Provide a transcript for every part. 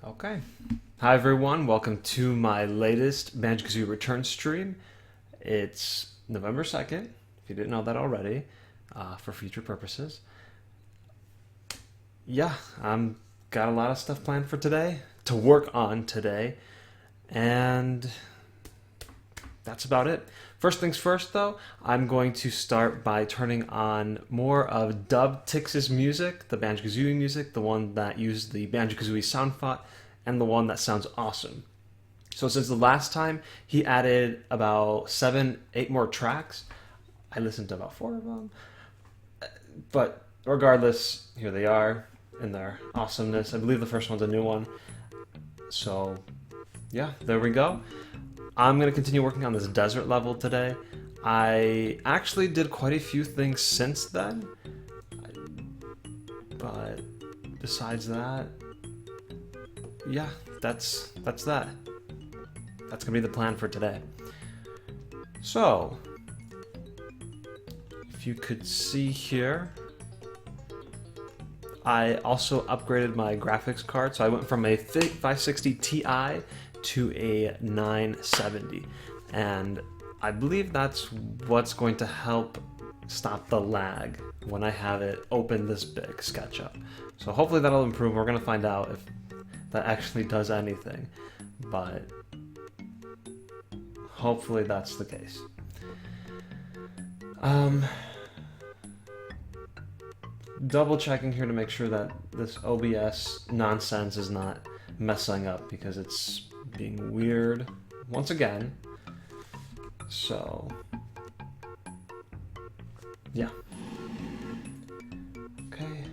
Okay. Hi everyone, welcome to my latest Banjo-Kazooie Returns stream. It's November 2nd, if you didn't know that already, for future purposes. Yeah, got a lot of stuff planned for today, to work on today, and that's about it. First things first though, I'm going to start by turning on more of Dub Tix's music, the Banjo-Kazooie music, the one that used the Banjo-Kazooie sound font, and the one that sounds awesome. So since the last time, he added about 8 more tracks. I listened to about 4 of them. But regardless, here they are in their awesomeness. I believe the first one's a new one. So yeah, there we go. I'm going to continue working on this desert level today. I actually did quite a few things since then. But besides that, yeah, that's that. That's gonna be the plan for today. So, if you could see here, I also upgraded my graphics card. So I went from a 560 Ti to a 970, and I believe that's what's going to help stop the lag when I have it open this big SketchUp. So hopefully that'll improve. We're gonna find out if that actually does anything, but hopefully that's the case. Double checking here to make sure that this OBS nonsense is not messing up, because it's being weird once again. So yeah. Okay.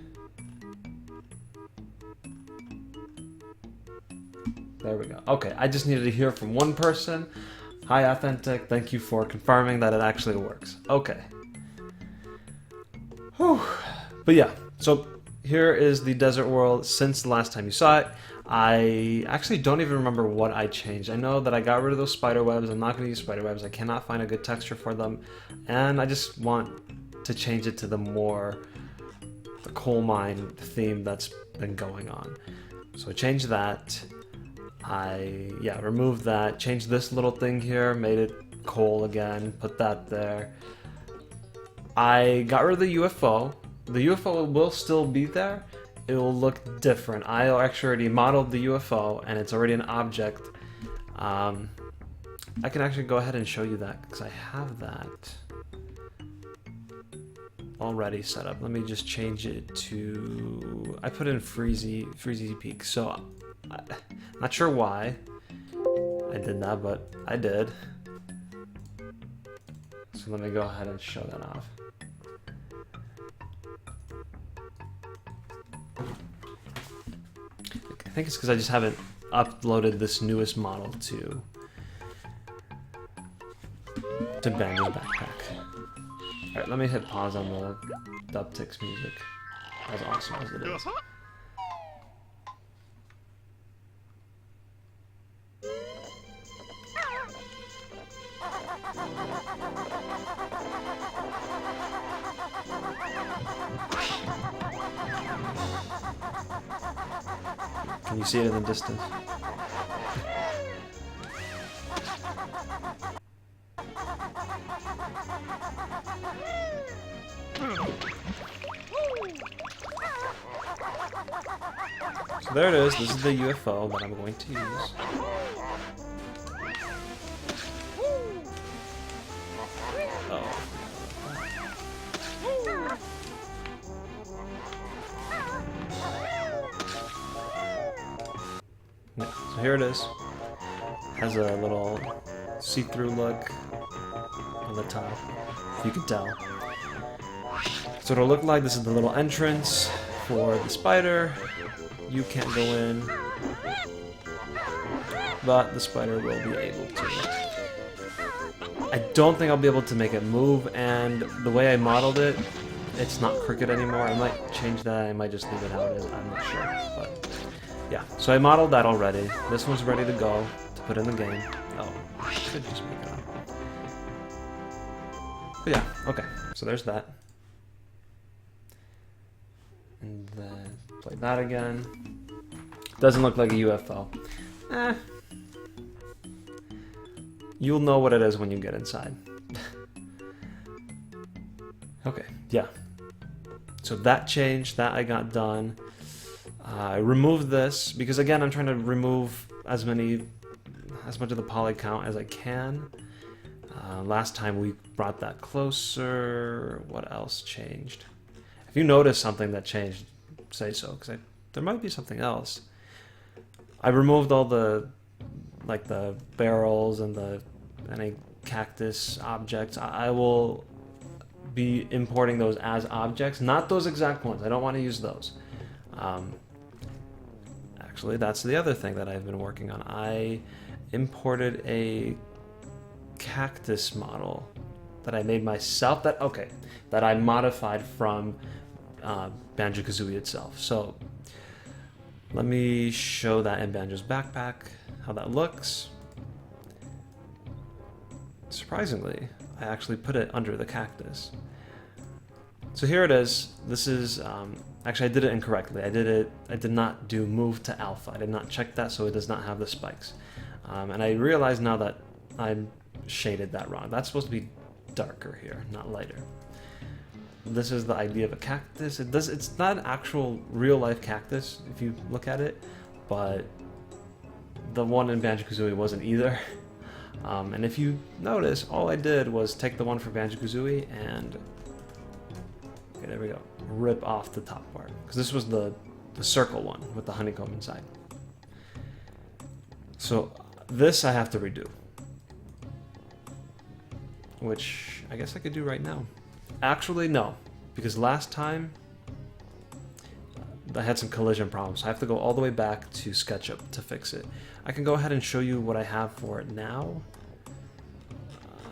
There we go. Okay, I just needed to hear from one person. Hi, Authentic. Thank you for confirming that it actually works. Okay. Whew. But yeah, so here is the desert world since the last time you saw it. I actually don't even remember what I changed. I know that I got rid of those spider webs. I'm not going to use spider webs. I cannot find a good texture for them. And I just want to change it to the coal mine theme that's been going on. So I changed that. I removed that, changed this little thing here, made it coal again, put that there. I got rid of the UFO. The UFO will still be there. It will look different. I actually already modeled the UFO, and it's already an object. I can actually go ahead and show you that, because I have that already set up. Let me just change it to... I put in Freezy Peak, so... not sure why I did that, but I did. So let me go ahead and show that off. I think it's because I just haven't uploaded this newest model to Banjo's backpack. Alright, let me hit pause on the Dubtix music, as awesome as it is. Can you see it in the distance? So there it is. This is the UFO that I'm going to use. Oh. Yeah, so here it is. Has a little see-through look on the top, if you can tell. So it'll look like this is the little entrance for the spider. You can't go in, but the spider will be able to. I don't think I'll be able to make it move, and the way I modeled it, it's not crooked anymore. I might change that. I might just leave it how it is. I'm not sure, but yeah. So I modeled that already. This one's ready to go to put in the game. Oh, I should just make it up. But yeah, okay. So there's that. And then play that again. Doesn't look like a UFO. You'll know what it is when you get inside. Okay, yeah. So that changed, that I got done. I removed this because again I'm trying to remove as much of the poly count as I can. Last time we brought that closer. What else changed? If you notice something that changed, say so, because there might be something else. I removed all the barrels and any cactus objects. I will be importing those as objects, not those exact ones. I don't want to use those. Actually, that's the other thing that I've been working on. I imported a cactus model that I made myself, that I modified from Banjo-Kazooie itself. So let me show that in Banjo's backpack, how that looks. Surprisingly, I actually put it under the cactus. So here it is. This is, actually I did it incorrectly. I did not do move to alpha. I did not check that, so it does not have the spikes. And I realize now that I shaded that wrong. That's supposed to be darker here, not lighter. This is the idea of a cactus. It's not an actual real life cactus if you look at it, but the one in Banjo-Kazooie wasn't either. And if you notice, all I did was take the one for Banjo-Kazooie and, okay, there we go, rip off the top part. Because this was the circle one with the honeycomb inside. So this I have to redo, which I guess I could do right now. Actually, no, because last time I had some collision problems. I have to go all the way back to SketchUp to fix it. I can go ahead and show you what I have for it now.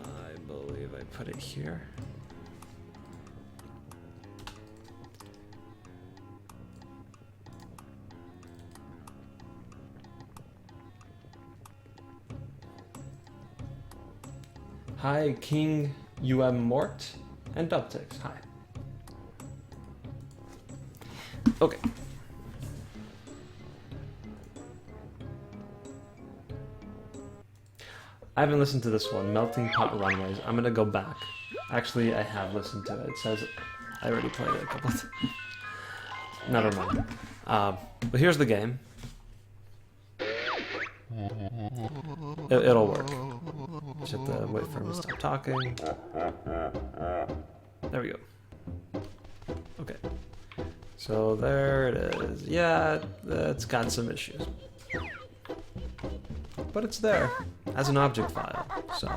I believe I put it here. Hi, King Mort and Dubtix. Hi. Okay. I haven't listened to this one, Melting Pot Runways. I'm gonna go back. Actually, I have listened to it. It says I already played it a couple of times. Never mind. But here's the game. It'll work. Just have to wait for him to stop talking. There we go. Okay. So there it is. Yeah, it's got some issues. But it's there as an object file, so.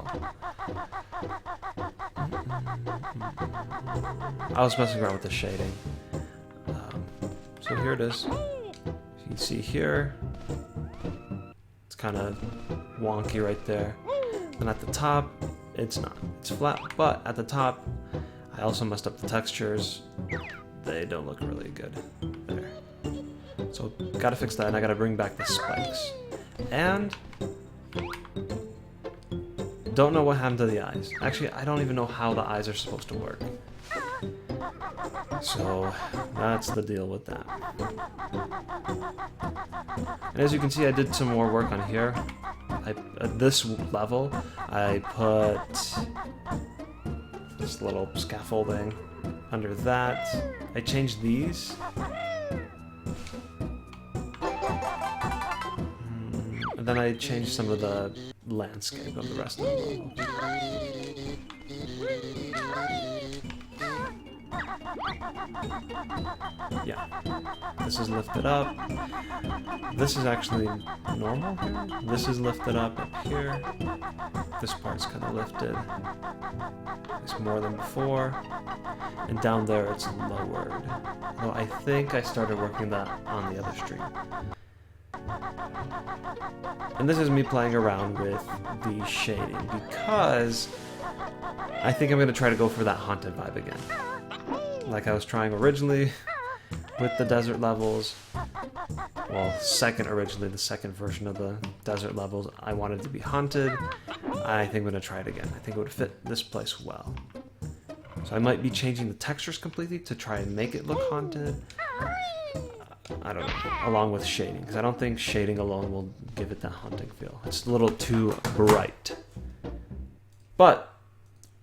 I was messing around with the shading. So here it is. You can see here, it's kind of wonky right there. And at the top, it's not. It's flat, but at the top, I also messed up the textures. They don't look really good there. So gotta fix that, and I gotta bring back the spikes. And don't know what happened to the eyes. Actually, I don't even know how the eyes are supposed to work. So that's the deal with that. And as you can see, I did some more work on here. At this level, I put this little scaffolding under that. I changed these. And then I changed some of the landscape of the rest of the level. Yeah, this is lifted up. This is actually normal here. This is lifted up here. This part's kind of lifted. It's more than before. And down there it's lowered. Well, I think I started working that on the other stream. And this is me playing around with the shading because I think I'm going to try to go for that haunted vibe again. Like I was trying originally with the desert levels. Well, originally, the second version of the desert levels, I wanted to be haunted. I think I'm going to try it again. I think it would fit this place well. So I might be changing the textures completely to try and make it look haunted. I don't know, along with shading, because I don't think shading alone will give it that haunting feel. It's a little too bright. But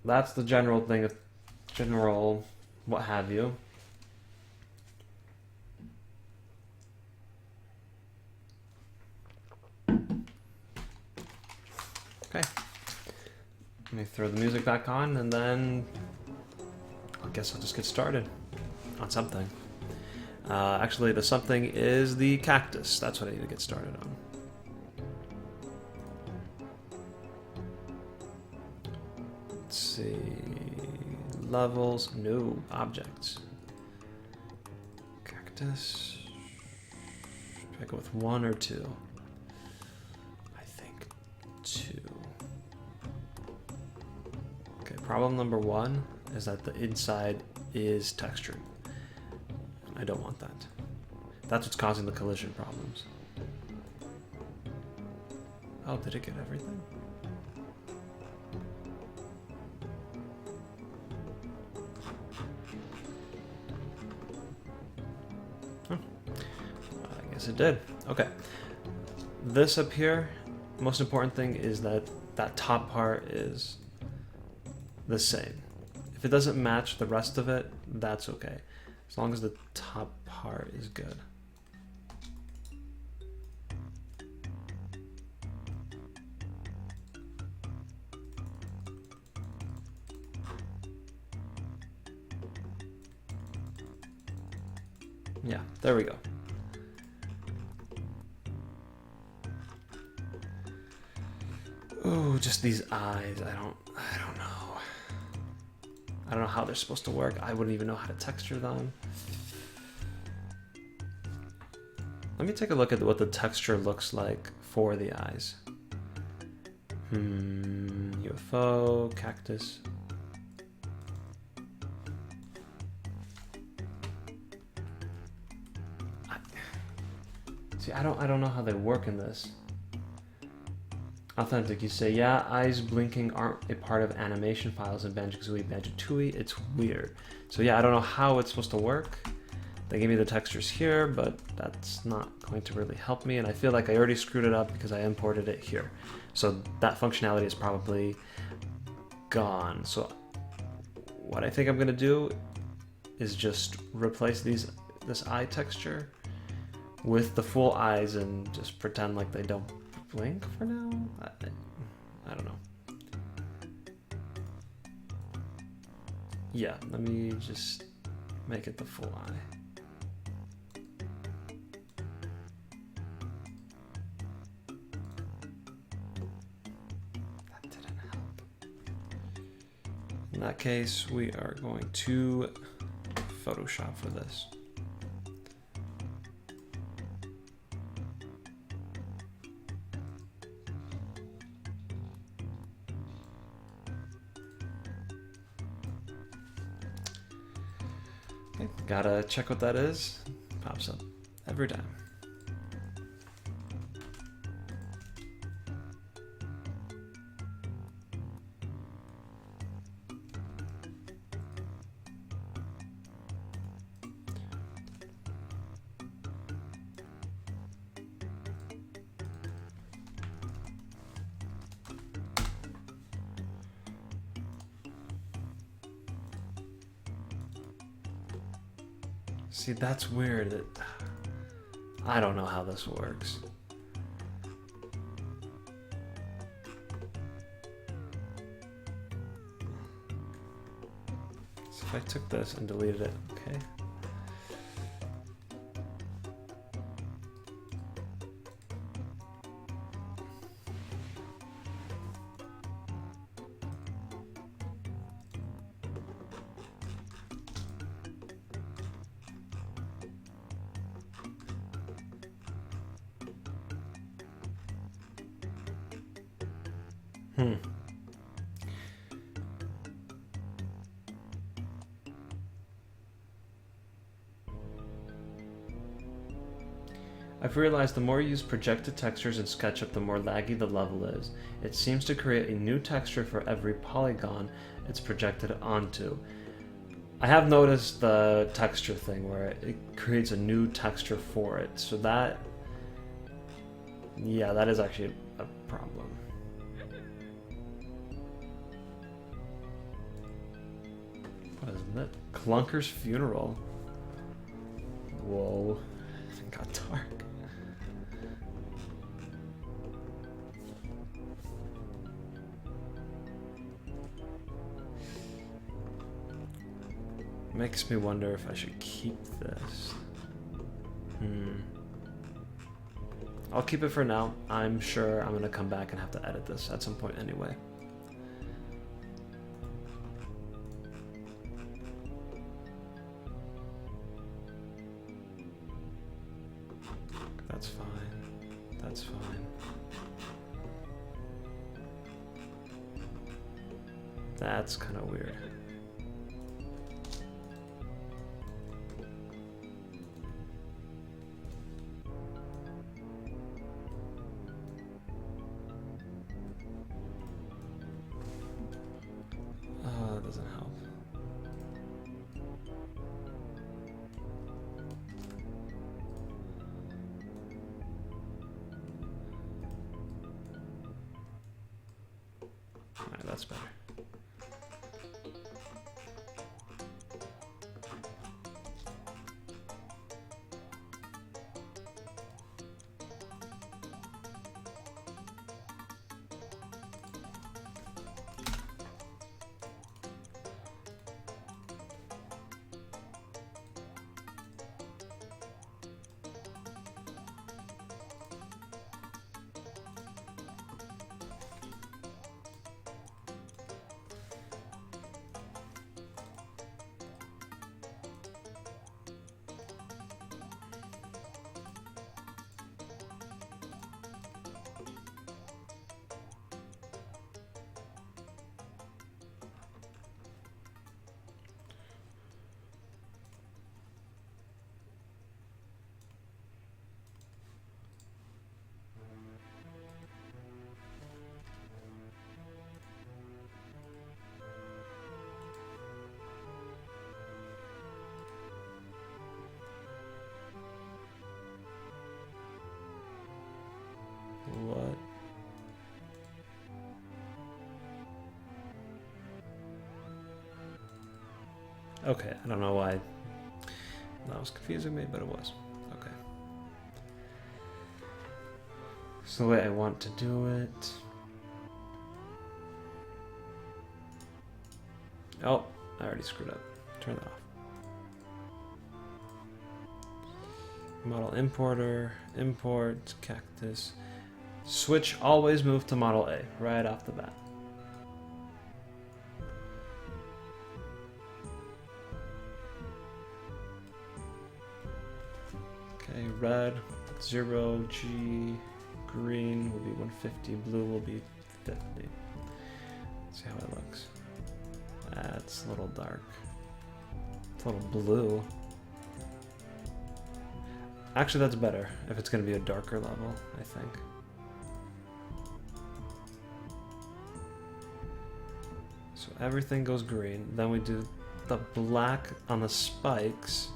that's the general thing, general what have you. Okay. Let me throw the music back on, and then I guess I'll just get started on something. Actually, the something is the cactus. That's what I need to get started on. Let's see. Levels. No. Objects. Cactus. Should I go with 1 or 2? I think 2. Okay, problem number 1 is that the inside is textured. I don't want that. That's what's causing the collision problems. Oh, did it get everything? Huh. I guess it did. Okay. This up here, most important thing is that that top part is the same. If it doesn't match the rest of it, that's okay. As long as the top part is good. Yeah, there we go. Ooh, just these eyes. I don't know. I don't know how they're supposed to work. I wouldn't even know how to texture them. Let me take a look at what the texture looks like for the eyes. UFO, cactus. See, I don't know how they work in this. Authentic, you say, yeah, eyes blinking aren't a part of animation files in Banjo-Kazooie, Banjo-Tooie. It's weird. So yeah, I don't know how it's supposed to work. They gave me the textures here, but that's not going to really help me, and I feel like I already screwed it up because I imported it here. So that functionality is probably gone. So what I think I'm gonna do is just replace this eye texture with the full eyes and just pretend like they don't blink for now. I don't know. Yeah, let me just make it the full eye. That didn't help. In that case, we are going to Photoshop for this. Okay, gotta check what that is. Pops up every time. See, that's weird. I don't know how this works. So if I took this and deleted it, okay. I've realized the more you use projected textures in SketchUp, the more laggy the level is. It seems to create a new texture for every polygon it's projected onto. I have noticed the texture thing where it creates a new texture for it. So that, yeah, that is actually a problem. What is that? Clunker's Funeral. Whoa, it got dark. Makes me wonder if I should keep this. I'll keep it for now. I'm sure I'm gonna come back and have to edit this at some point anyway. That's fine. That's fine. That's kind of weird. That doesn't help. Alright, that's better. What? Okay, I don't know why that was confusing me, but it was. Okay. It's the way I want to do it. Oh, I already screwed up. Turn that off. Model importer, import, cactus. Switch always move to model A, right off the bat. Okay, red, 0, G, green will be 150, blue will be 50. Let's see how it looks. That's a little dark. It's a little blue. Actually, that's better if it's going to be a darker level, I think. So everything goes green. Then we do the black on the spikes.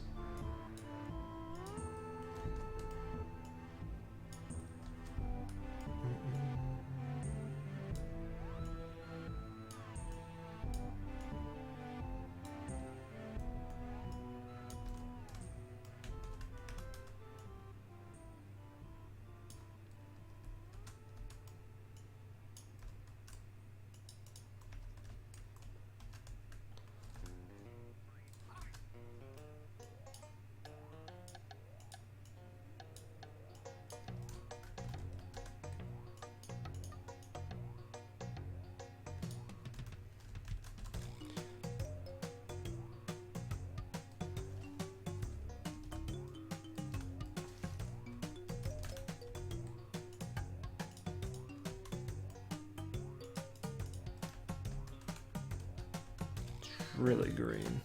Really green.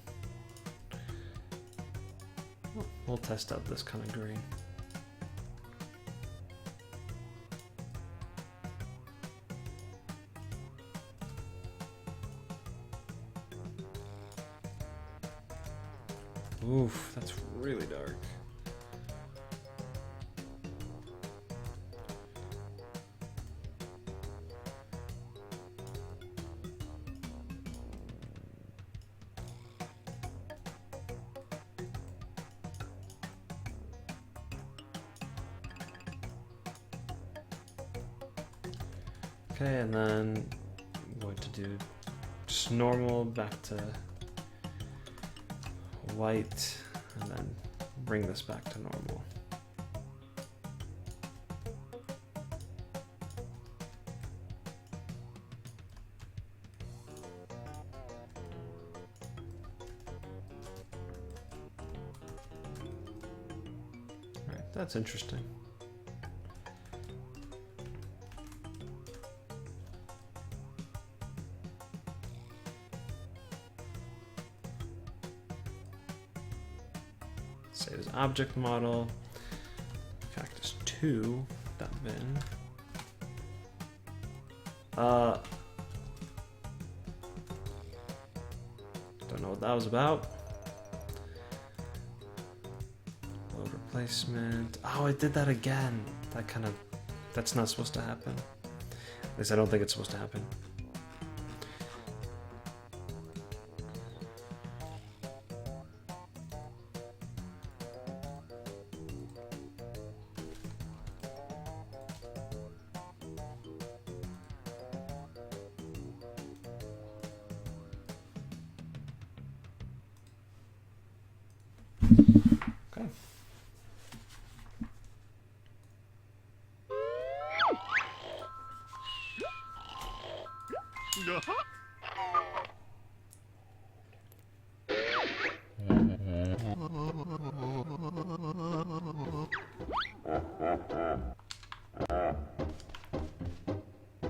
We'll test out this kind of green. Oof, that's really dark. Okay, and then I'm going to do just normal back to white, and then bring this back to normal. Right, that's interesting. Save as object model, cactus 2, that bin. Don't know what that was about. Load replacement. Oh, I did that again. That's not supposed to happen. At least I don't think it's supposed to happen. Okay.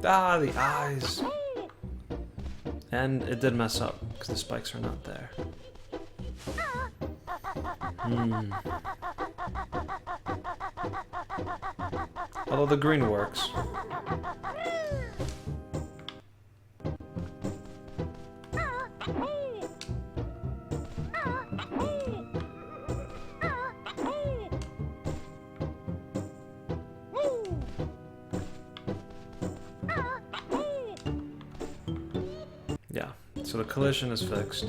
Ah, the eyes. And it did mess up because the spikes are not there. Although the green works. Yeah, so the collision is fixed.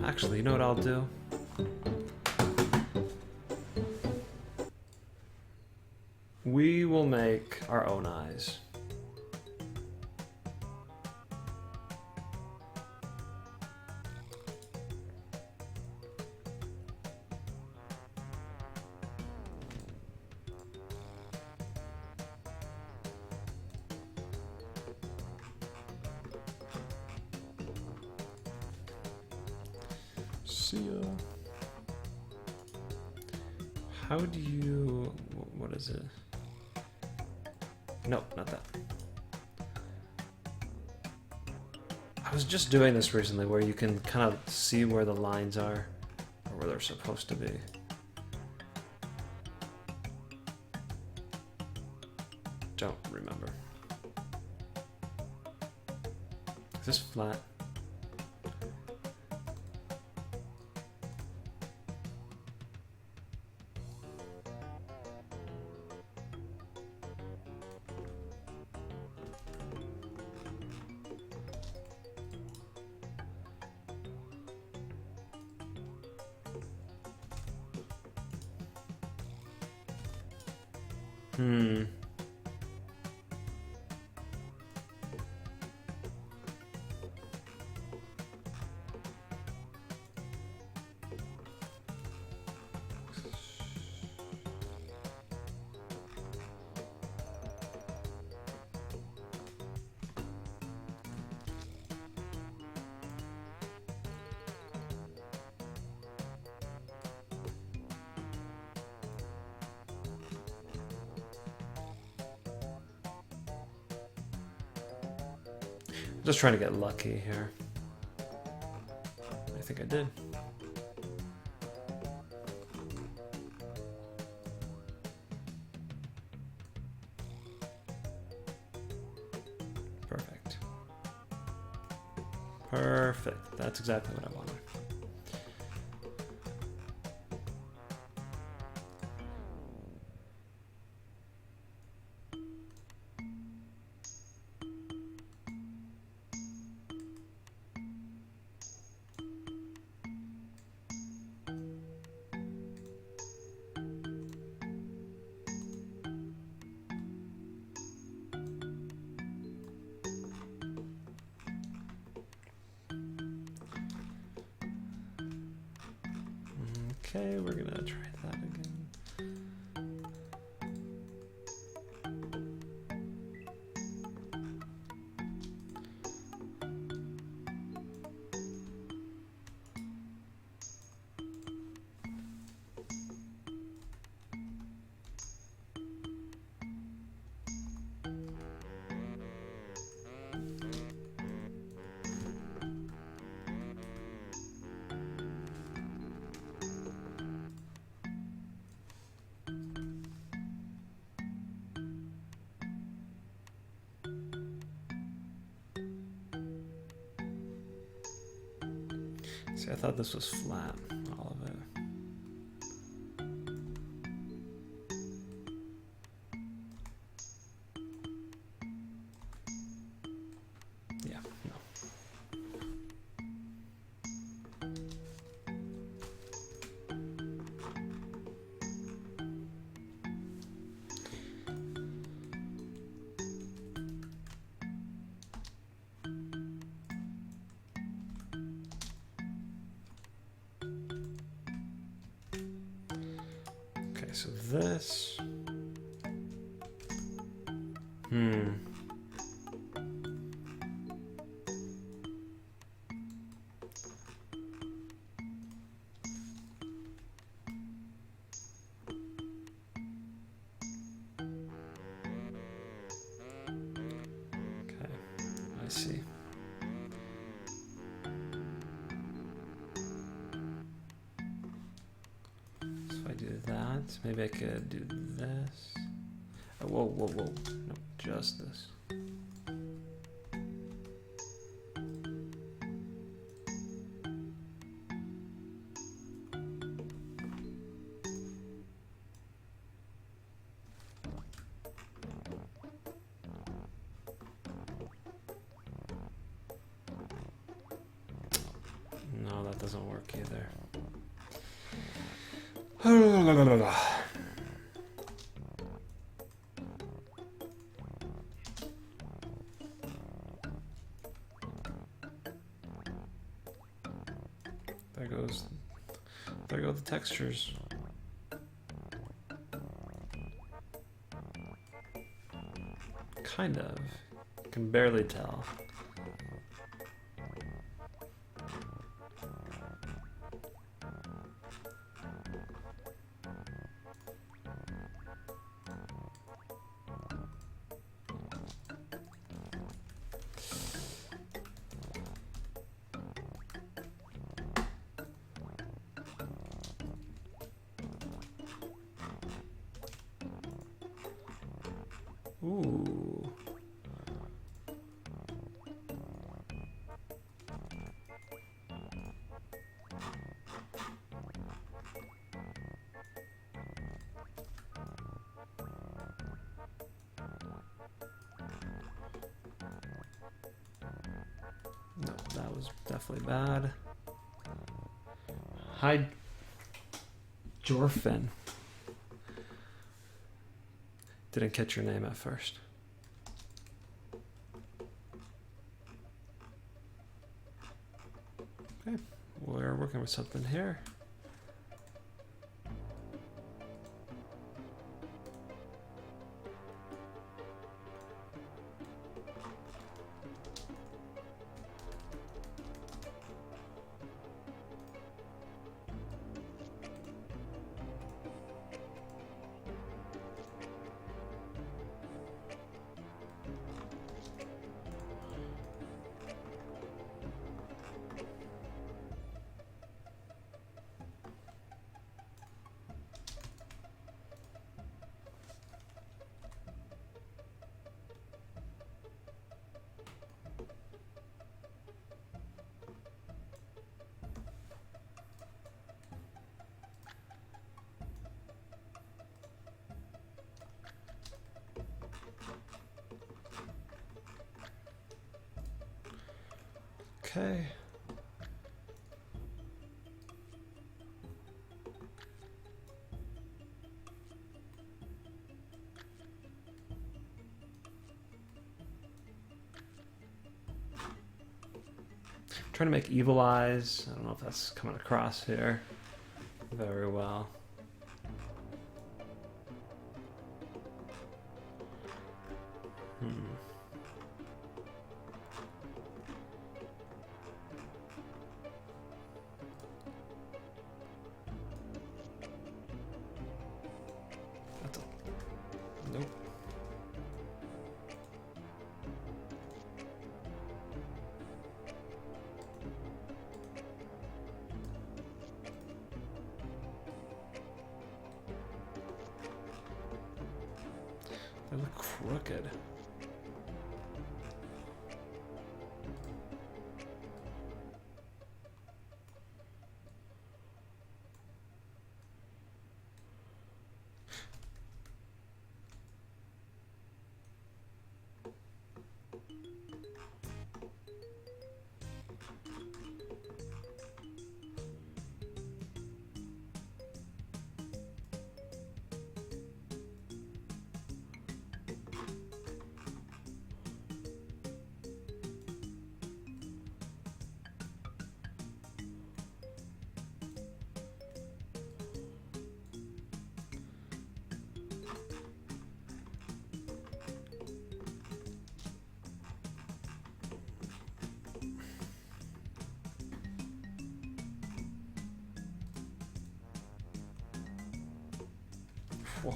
Actually, you know what I'll do? We will make our own eyes. See ya. How do you... what is it? Nope, not that. I was just doing this recently where you can kind of see where the lines are, or where they're supposed to be. Don't remember. Is this flat? Just trying to get lucky here. I think I did. Perfect. Perfect. That's exactly what I wanted. Okay, we're gonna try that again. See, I thought this was flat, all of it. Yeah, no. Okay, so this. Okay, I see. So if I do that, maybe I could do this. Oh, whoa, whoa, whoa. No, just this. No, that doesn't work either. There go the textures. Kind of. Can barely tell. Ooh. No, that was definitely bad. Hi, Jorfin. Didn't catch your name at first. Okay, we're working with something here. Okay. Trying to make evil eyes. I don't know if that's coming across here very well. That's a, nope. They look crooked. Whoa.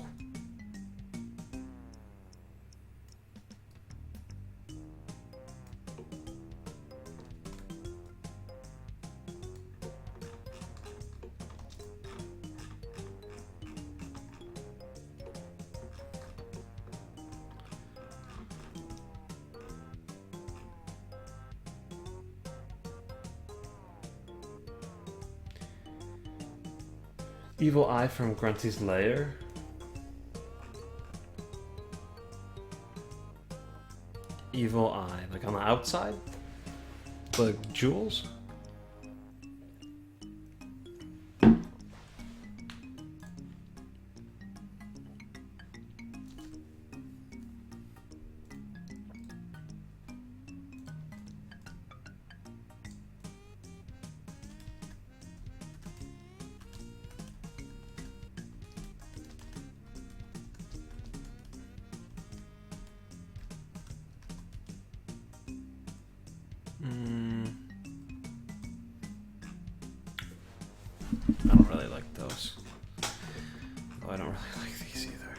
Evil eye from Grunty's lair. Evil eye, like on the outside? Like jewels? I don't really like those. Oh, I don't really like these either.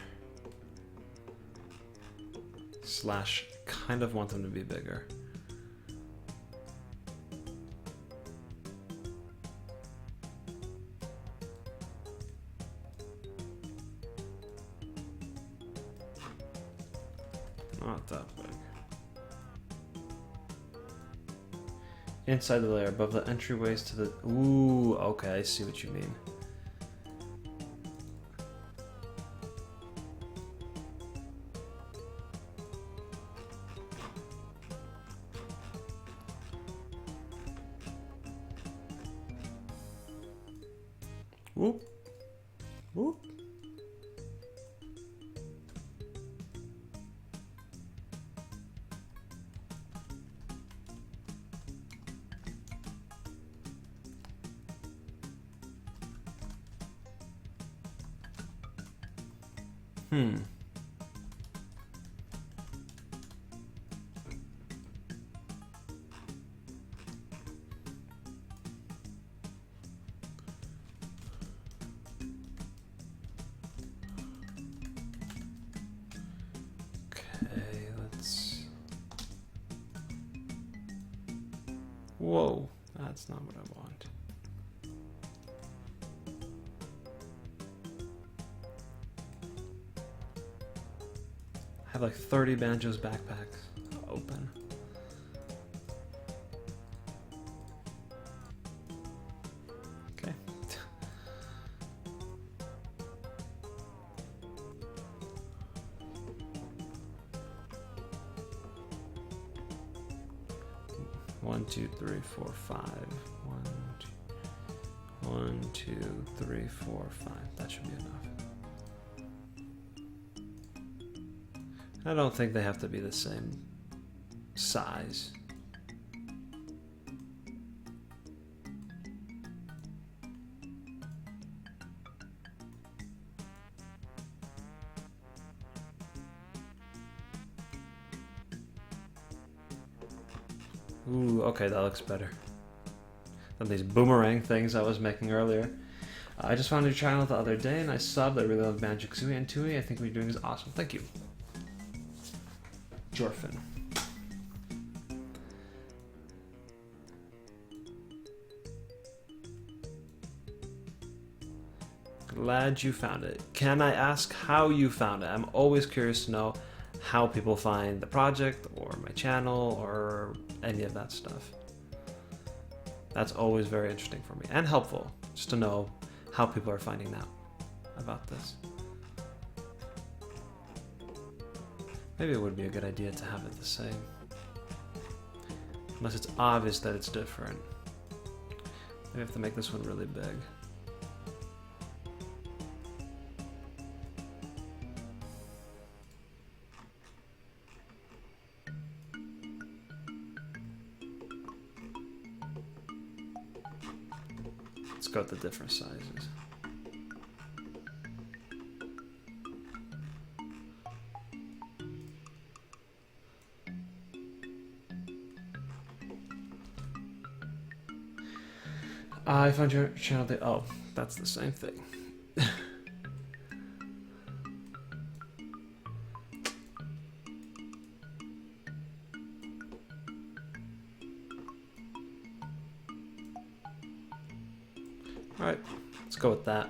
Slash, kind of want them to be bigger. Not that big. Inside the layer, above the entryways to the... Ooh, okay, I see what you mean. Whoop. Whoop. Okay, let's... Whoa, that's not what I want. I have like 30 Banjo's backpacks open. Okay. 1, 2, 3, 4, 5. 1, 2, 3, 4, 5. That should be enough. I don't think they have to be the same size. Ooh, okay, that looks better than these boomerang things I was making earlier. I just found your channel the other day and I subbed. I really love Banjo-Kazooie and Tui. I think what you're doing is awesome. Thank you. Jorfin. Glad you found it. Can I ask how you found it? I'm always curious to know how people find the project or my channel or any of that stuff. That's always very interesting for me and helpful just to know how people are finding out about this. Maybe it would be a good idea to have it the same. Unless it's obvious that it's different. Maybe I have to make this one really big. Let's go with the different sizes. I found your channel. Oh, that's the same thing. All right, let's go with that.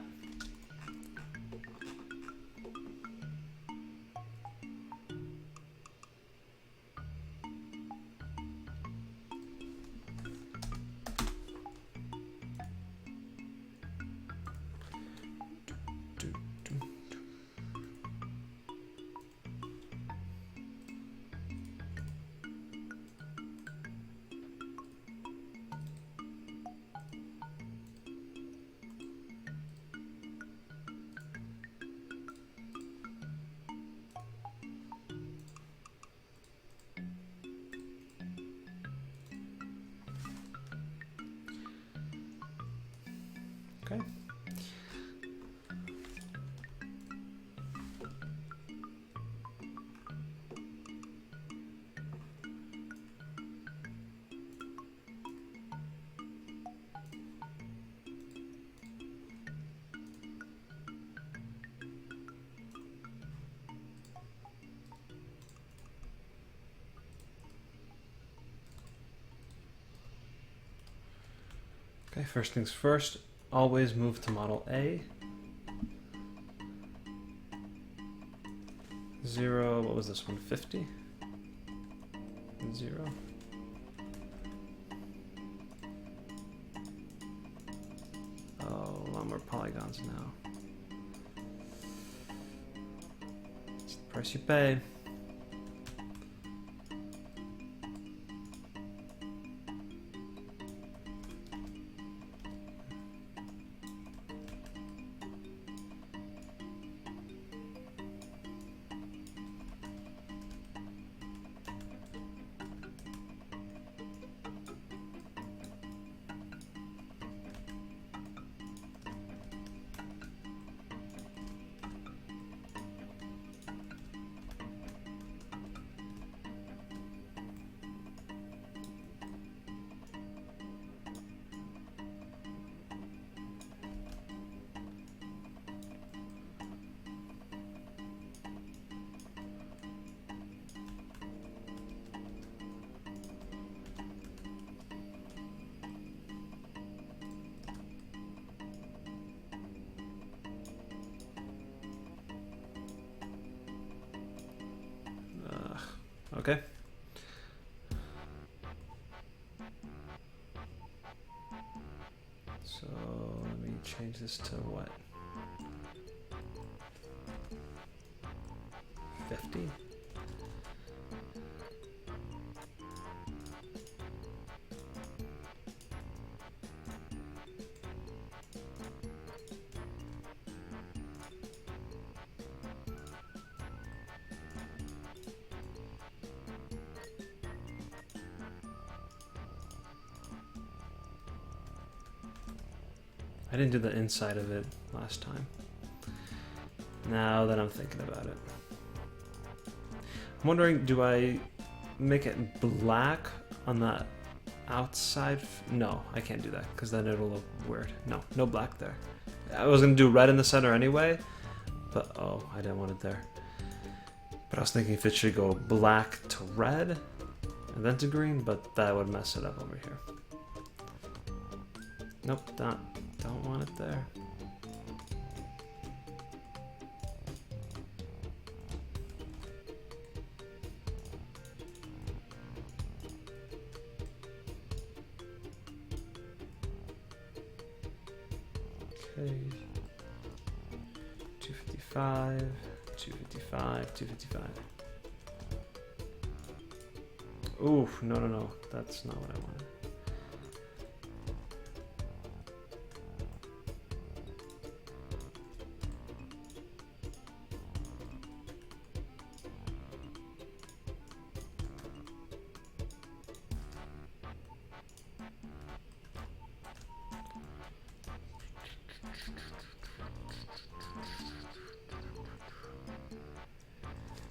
Okay. Okay, first things first, always move to model A. 0, what was this one, 50? 0. Oh, a lot more polygons now. It's the price you pay. Okay. So let me change this to what? 50? I didn't do the inside of it last time. Now that I'm thinking about it. I'm wondering, do I make it black on the outside? No, I can't do that because then it'll look weird. No, no black there. I was going to do red in the center anyway, but oh, I didn't want it there. But I was thinking if it should go black to red and then to green, but that would mess it up over here. Nope, don't want it there. Okay. 255, 255, 255. Oof, no, that's not what I wanted.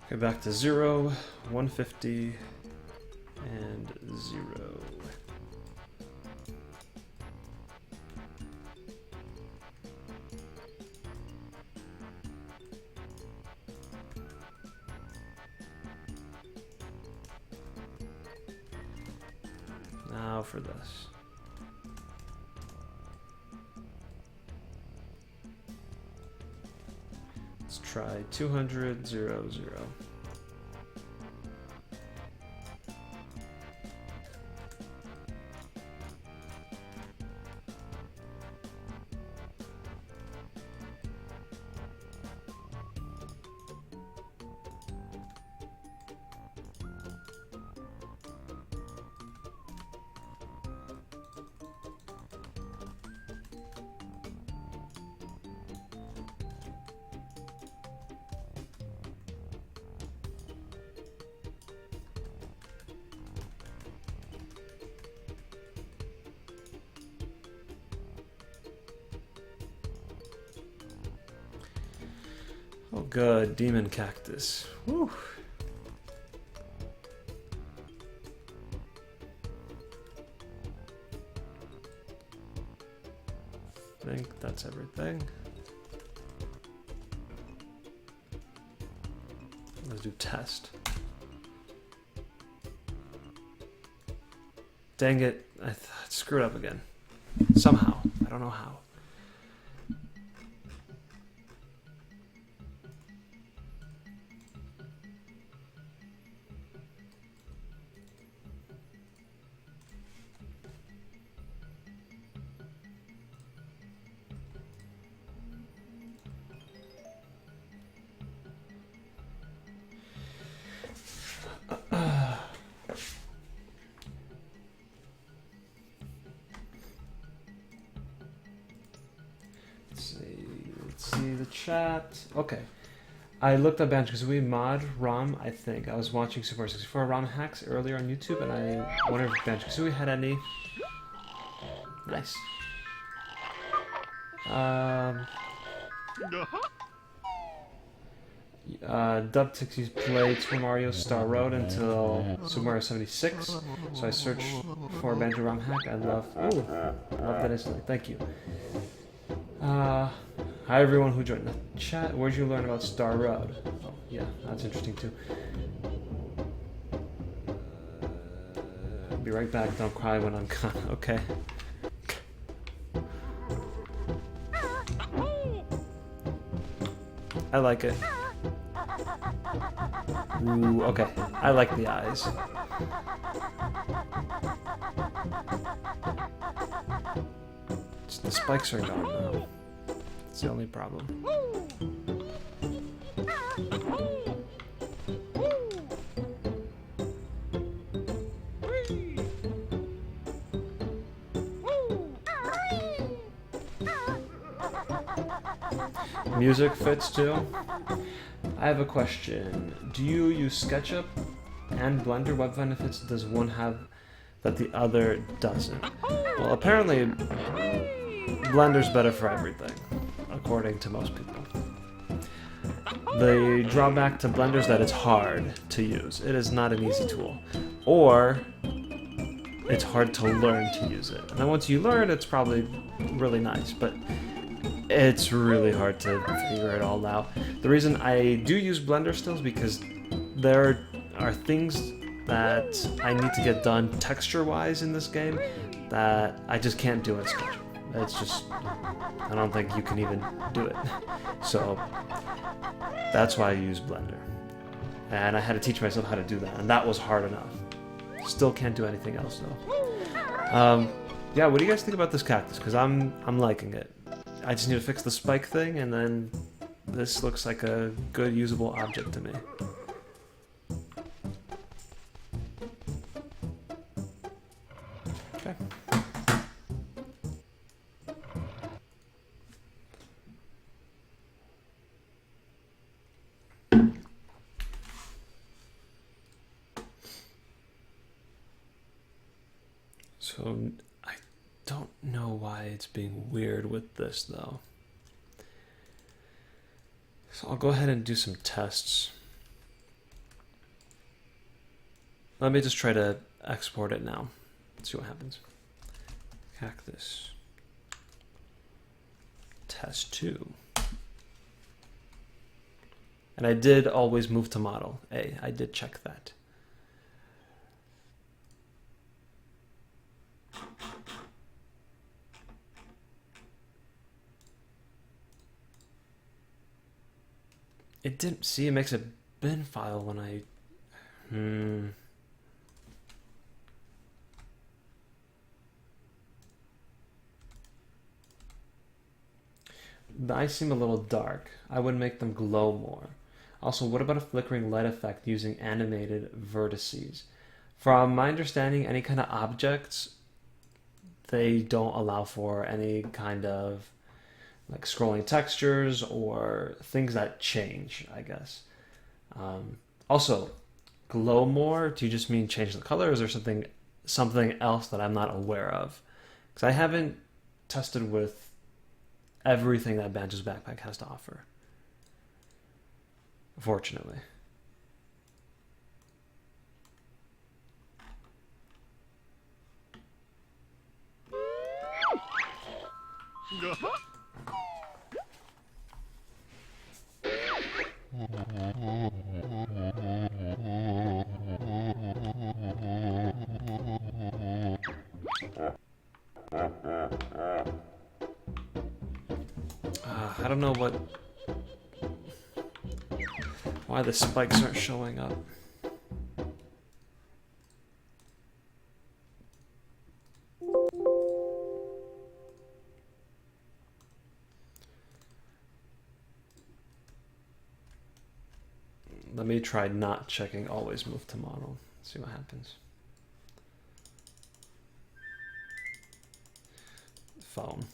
Okay, back to 0, 150, and 0. Now for this. Let's try 200, 0, 0. Oh good, demon cactus. Woo. I think that's everything. Let's do test. Dang it, I screwed up again. Somehow, I don't know how. Let's see the chat. Okay. I looked up Banjo-Kazooie mod ROM, I think. I was watching Super 64 ROM hacks earlier on YouTube, and I wondered if Banjo-Kazooie had any. Nice. Dubtixie's played Super Mario Star Road until Super Mario 76, so I searched for Banjo ROM hack. I love that instantly. Thank you. Hi everyone who joined the chat. Where'd you learn about Star Road? Oh, yeah, that's interesting too. Be right back. Don't cry when I'm gone. Okay. I like it. Ooh, okay. I like the eyes. The spikes are gone now. It's the only problem. Music fits too. I have a question. Do you use SketchUp and Blender? What benefits does one have that the other doesn't? Well, apparently Blender's better for everything, according to most people. The drawback to Blender is that it's hard to use. It is not an easy tool. Or, it's hard to learn to use it. And then once you learn, it's probably really nice, but it's really hard to figure it all out. The reason I do use Blender still is because there are things that I need to get done texture-wise in this game that I just can't do in SketchUp. It's just, I don't think you can even do it. So, that's why I use Blender. And I had to teach myself how to do that, and that was hard enough. Still can't do anything else though. Yeah, what do you guys think about this cactus? Because I'm liking it. I just need to fix the spike thing, and then this looks like a good usable object to me. Okay. So, I don't know why it's being weird with this, though. So I'll go ahead and do some tests. Let me just try to export it now. Let's see what happens. Cactus. Test 2. And I did always move to model A. I did check that. It didn't see, it makes a bin file when I The eyes seem a little dark. I would make them glow more. Also, what about a flickering light effect using animated vertices? From my understanding, any kind of objects, they don't allow for any kind of like scrolling textures or things that change, I guess. Also, glow more, do you just mean change the color, or is there something else that I'm not aware of? Because I haven't tested with everything that Banjo's backpack has to offer, fortunately. I don't know why the spikes aren't showing up. Let me try not checking always move to model. See what happens. Phone.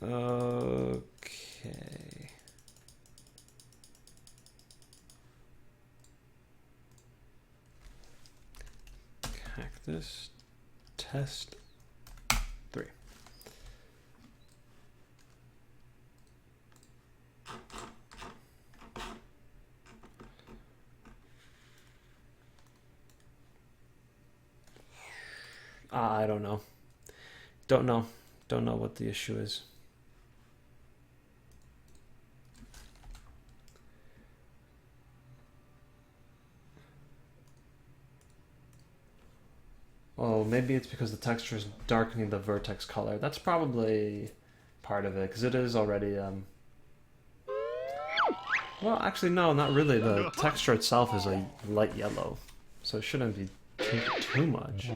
Okay. Cactus test 3. I don't know. Don't know what the issue is. Oh, maybe it's because the texture is darkening the vertex color. That's probably part of it, because it is already, Well, actually, no, not really. The texture itself is a light yellow, so it shouldn't be too much.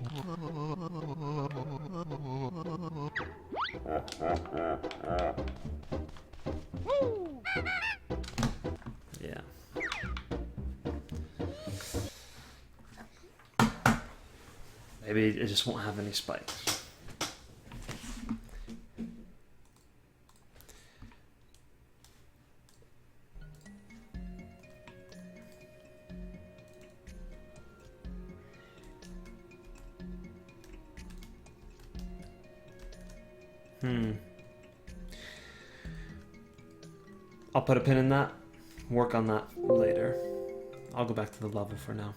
Yeah. Maybe it just won't have any spikes. I'll put a pin in that. Work on that later. I'll go back to the level for now.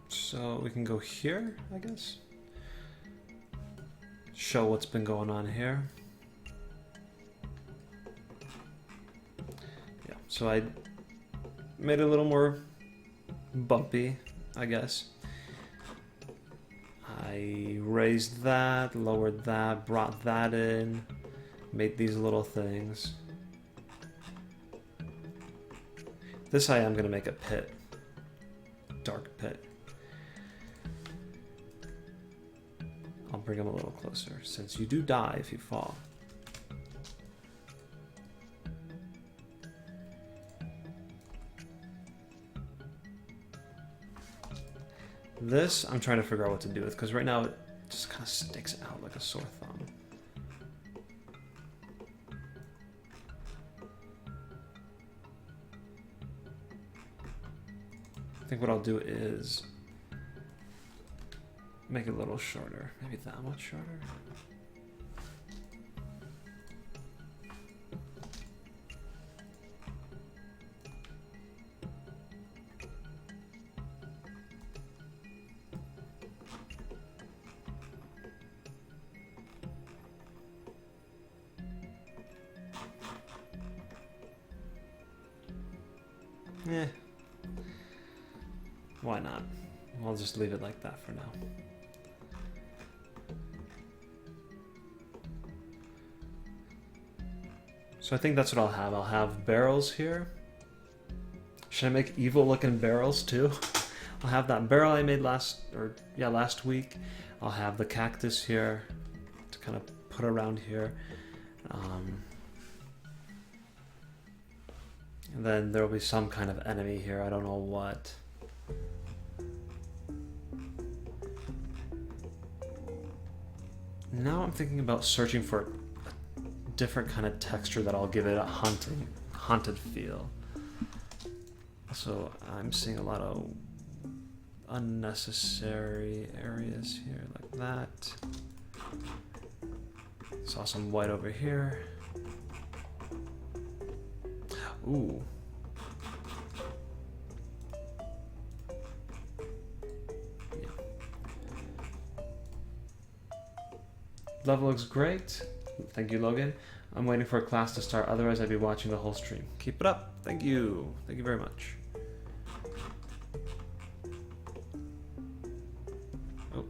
So we can go here, I guess. Show what's been going on here. Yeah, so I made it a little more bumpy, I guess. I raised that, lowered that, brought that in, made these little things. This I am going to make a pit. Dark pit. I'll bring him a little closer, since you do die if you fall. This, I'm trying to figure out what to do with, because right now it just kind of sticks out like a sore thumb. I think what I'll do is make it a little shorter, maybe that much shorter. Eh. Why not? I'll just leave it like that for now. So I think that's what I'll have. I'll have barrels here. Should I make evil looking barrels too? I'll have that barrel I made last week. I'll have the cactus here to kind of put around here. And then there will be some kind of enemy here. I don't know what. Now I'm thinking about searching for a different kind of texture that I'll give it a haunted feel. So I'm seeing a lot of unnecessary areas here like that. Saw some white over here. Ooh. Yeah. Level looks great. Thank you, Logan. I'm waiting for a class to start, otherwise I'd be watching the whole stream. Keep it up. Thank you. Thank you very much. Oh.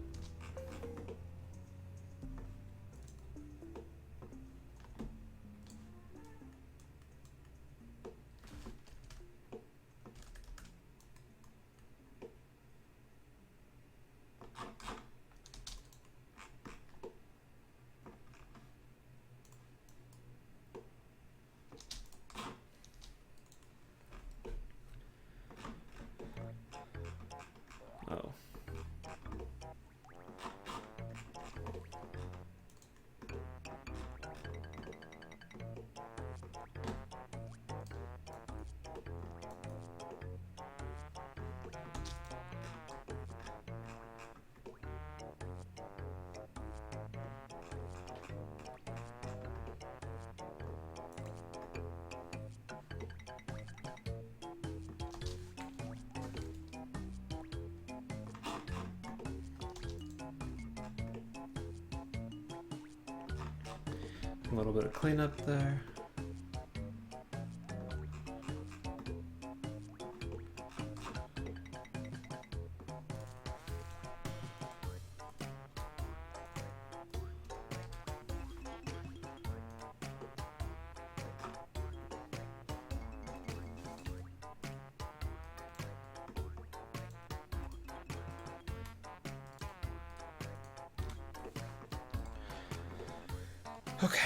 Oh. A little bit of cleanup there. Okay.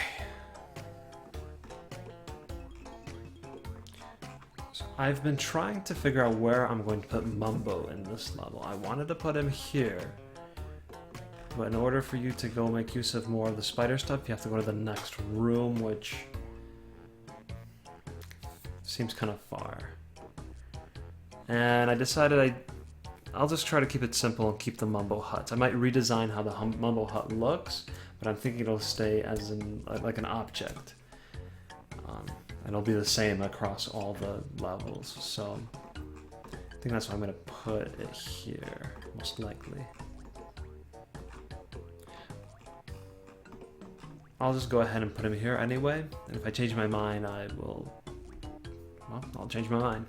So I've been trying to figure out where I'm going to put Mumbo in this level. I wanted to put him here, but in order for you to go make use of more of the spider stuff, you have to go to the next room, which seems kind of far. and I decided I'll just try to keep it simple and keep the Mumbo huts. I might redesign how the Mumbo hut looks, but I'm thinking it'll stay as like an object. And it'll be the same across all the levels, so I think that's why I'm going to put it here, most likely. I'll just go ahead and put him here anyway, and if I change my mind, well, I'll change my mind.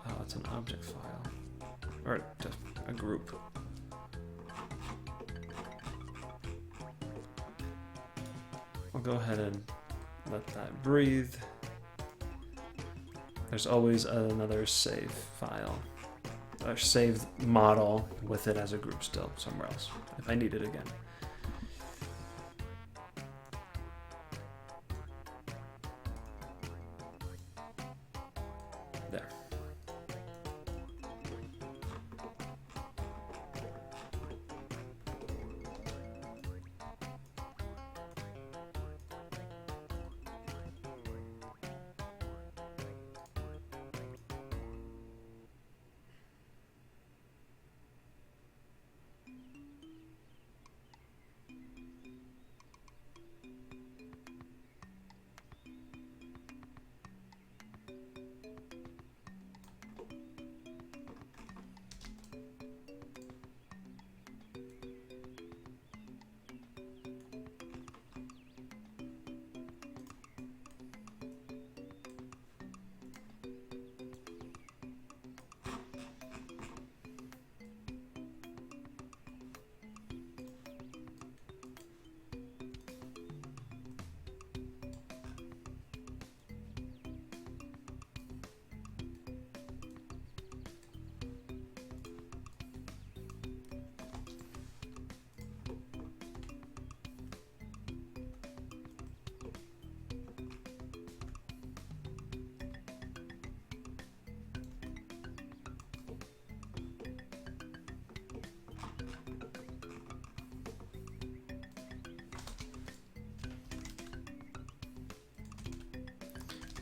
Oh, it's an object file, or just a group. I'll go ahead and let that breathe. There's always another save file, or saved model with it as a group still somewhere else, if I need it again. There.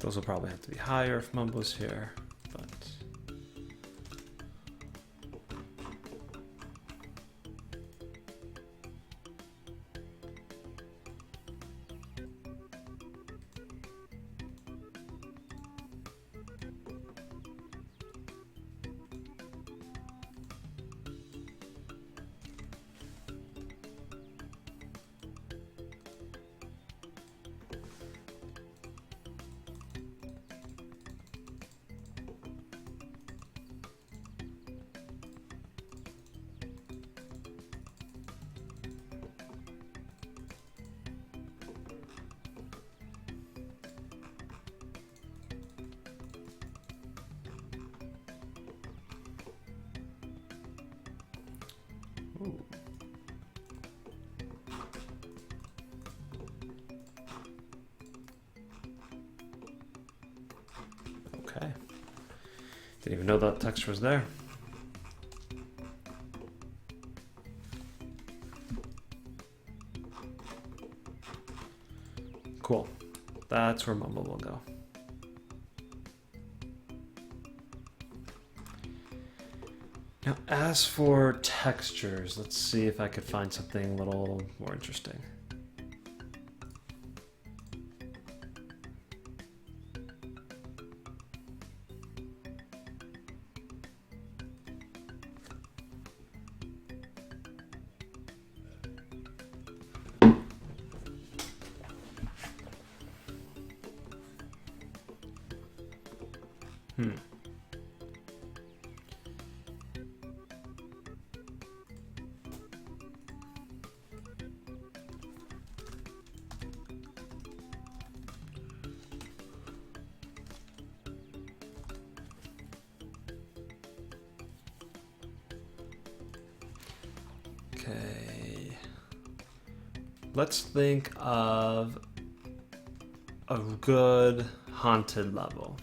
Those will probably have to be higher if Mumbo's here, but... Ooh. Okay. Didn't even know that text was there. Cool. That's where Mumbo will go. Now, as for textures, let's see if I could find something a little more interesting. Okay, let's think of a good haunted level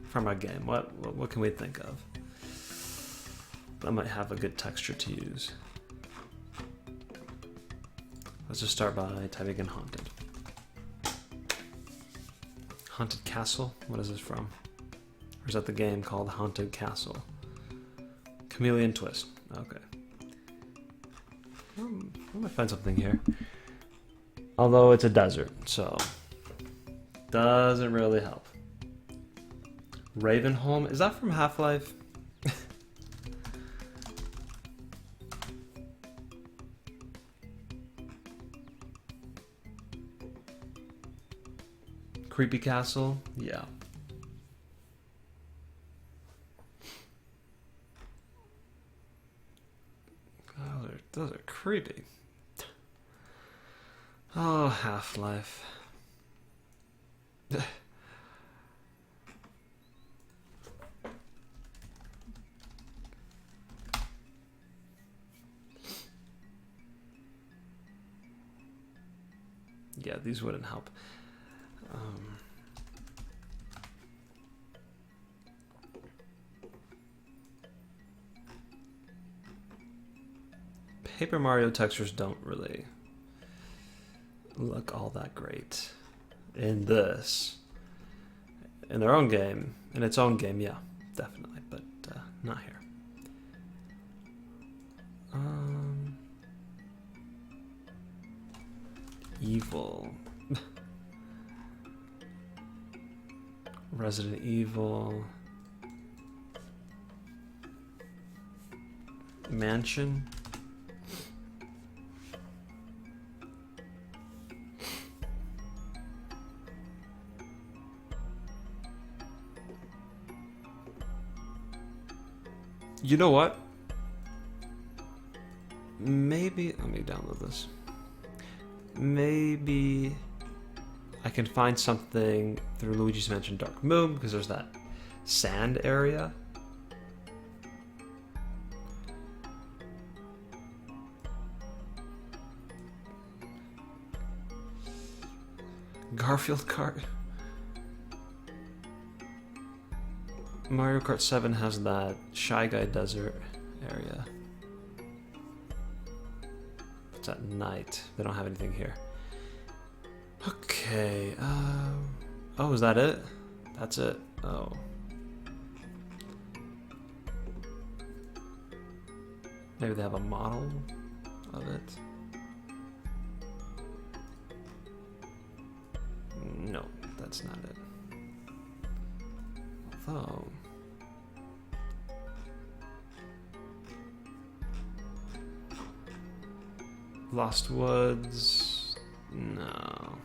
from our game. What can we think of that might have a good texture to use? Let's just start by typing in haunted. Haunted Castle? What is this from? Or is that the game called Haunted Castle? Chameleon Twist. Okay. I might find something here. Although it's a desert, so doesn't really help. Ravenholm, is that from Half-Life? Creepy Castle? Yeah. Those are creepy. Oh, Half-Life. Yeah, these wouldn't help. Paper Mario textures don't really look all that great in this. In their own game, in its own game, yeah, definitely, but not here. Evil. Resident Evil. Mansion. You know what? Maybe, let me download this. Maybe I can find something through Luigi's Mansion Dark Moon, because there's that sand area. Garfield Kart. Mario Kart 7 has that Shy Guy Desert area. It's at night. They don't have anything here. Okay. Oh, is that it? That's it. Oh. Maybe they have a model of it. No, that's not it. Although... Lost Woods... No.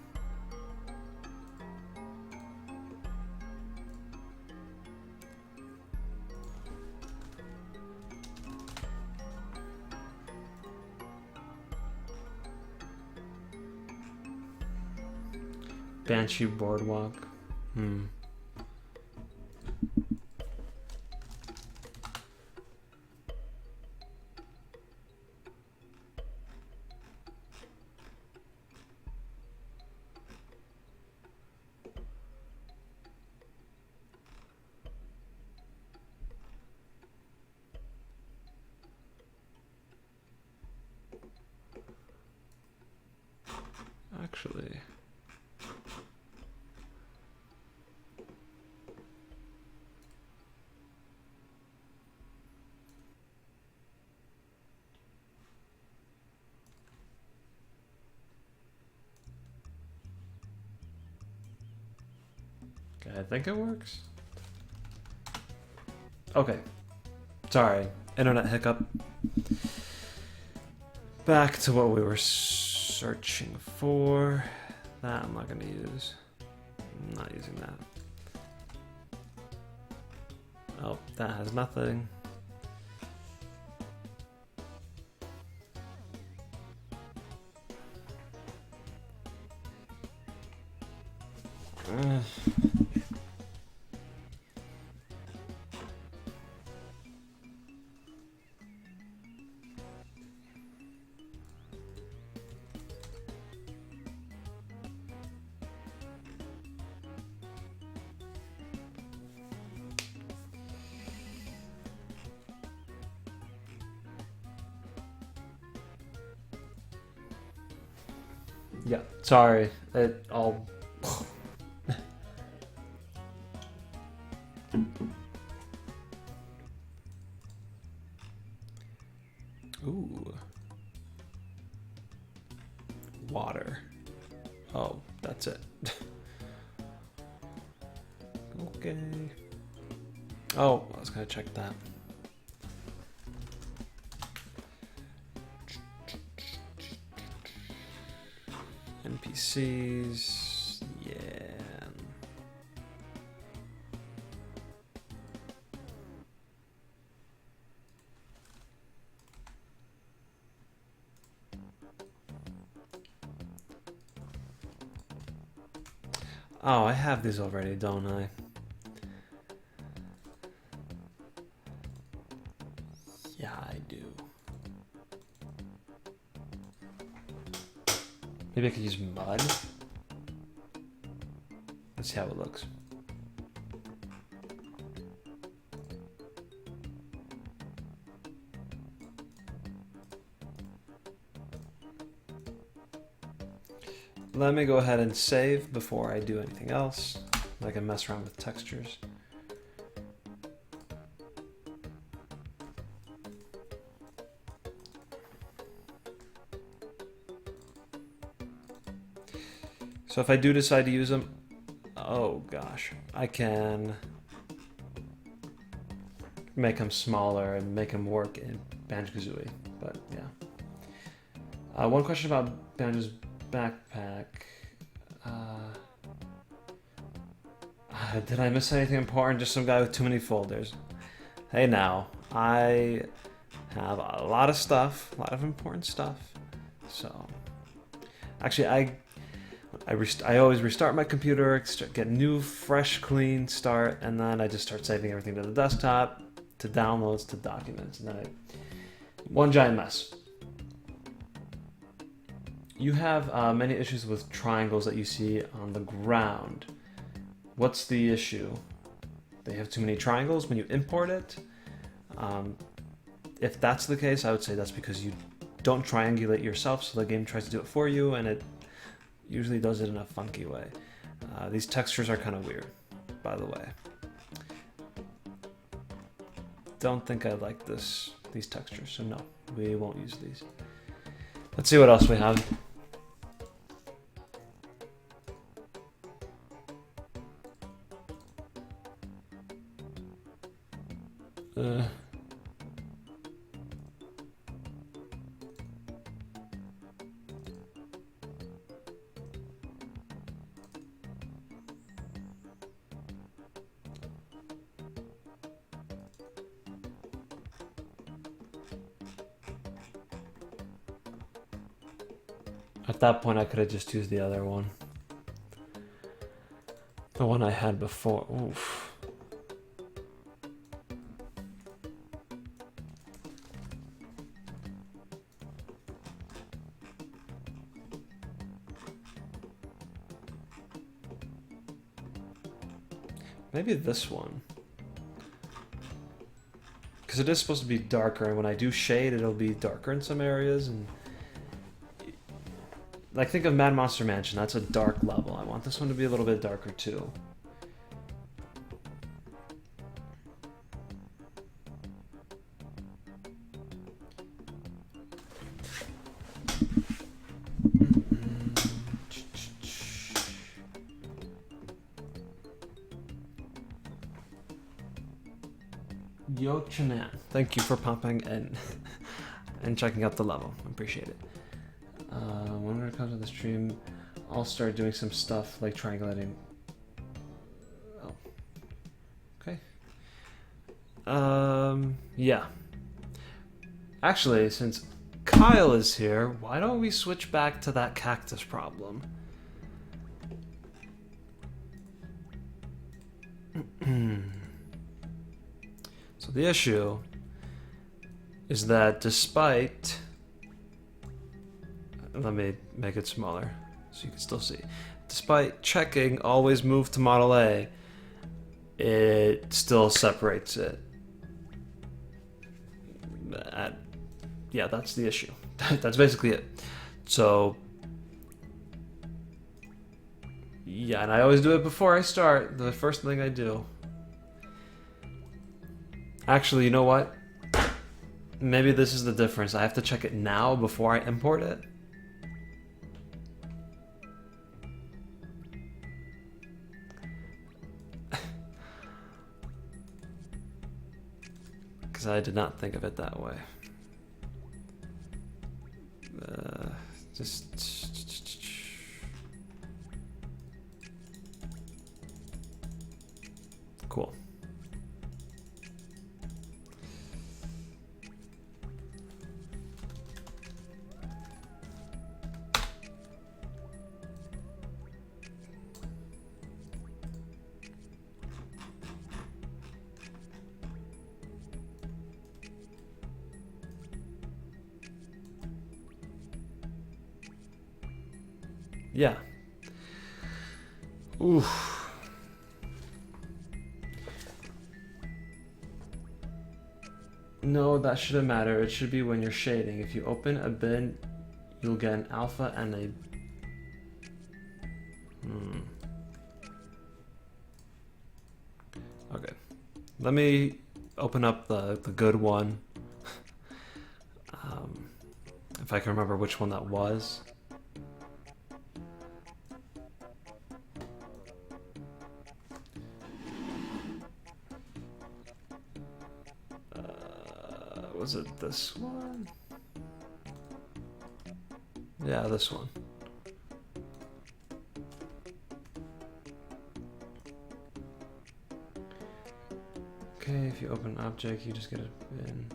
Banshee Boardwalk. Actually... I think it works. Okay. Sorry. Internet hiccup. Back to what we were searching for. That I'm not going to use. I'm not using that. Oh, that has nothing. Yeah, sorry. It all... Oh, that's it. Okay. Oh, I was gonna check that. NPCs, yeah. Oh, I have these already, don't I? Yeah, I do. Maybe I could use mud. Let's see how it looks. Let me go ahead and save before I do anything else. I can mess around with textures. So if I do decide to use them, oh gosh, I can make them smaller and make them work in Banjo-Kazooie, but yeah. One question about Banjo's backpack. Did I miss anything important? Just some guy with too many folders. Hey now, I have a lot of stuff, a lot of important stuff. So, actually, I always restart my computer, get new, fresh, clean start, and then I just start saving everything to the desktop, to downloads, to documents, and then one giant mess. You have many issues with triangles that you see on the ground. What's the issue? They have too many triangles when you import it. If that's the case, I would say that's because you don't triangulate yourself, so the game tries to do it for you, and it usually does it in a funky way. These textures are kind of weird, by the way. Don't think I like these textures, so no, we won't use these. Let's see what else we have. At that point, I could have just used the other one. The one I had before. Oof. Maybe this one. Because it is supposed to be darker, and when I do shade, it'll be darker in some areas. And like, think of Mad Monster Mansion. That's a dark level. I want this one to be a little bit darker too. Yo Chanan, thank you for popping in and checking out the level. Appreciate it. When it comes to the stream, I'll start doing some stuff like triangulating. Oh, okay. Yeah. Actually, since Kyle is here, why don't we switch back to that cactus problem? So the issue is that despite... Let me make it smaller so you can still see. Despite checking always move to model A, it still separates it. Yeah, that's the issue. That's basically it. So, yeah, and I always do it before I start. The first thing I do. Actually, you know what? Maybe this is the difference. I have to check it now before I import it. because I did not think of it that way. Just cool. Yeah. Oof. No, that shouldn't matter. It should be when you're shading. If you open a bin, you'll get an alpha and a... Okay. Let me open up the good one. If I can remember which one that was. Was it this one? Yeah, this one. Okay, if you open an object, you just get a bin.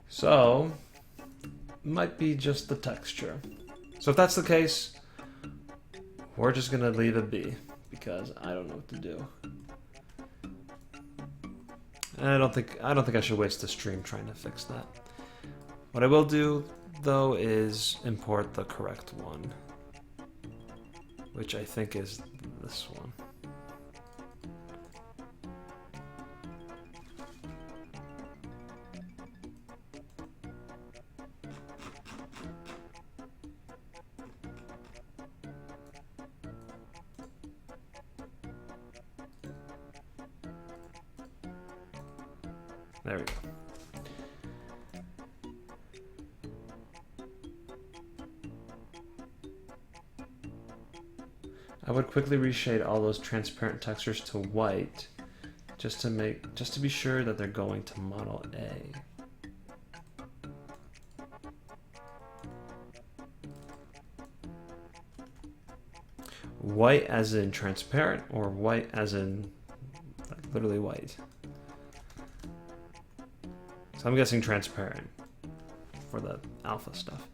So, might be just the texture. So if that's the case, we're just gonna leave it be, because I don't know what to do. And I don't think I should waste the stream trying to fix that. What I will do, though, is import the correct one, which I think is this one. There we go. I would quickly reshade all those transparent textures to white, just to be sure that they're going to model A. White as in transparent, or white as in like literally white? So I'm guessing transparent for the alpha stuff.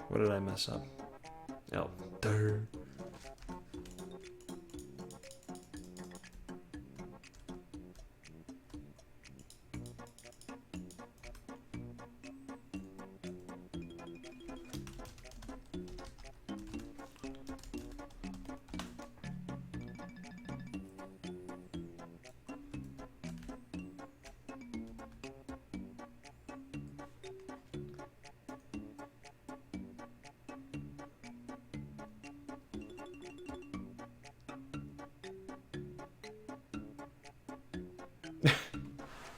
What did I mess up? Oh, darn.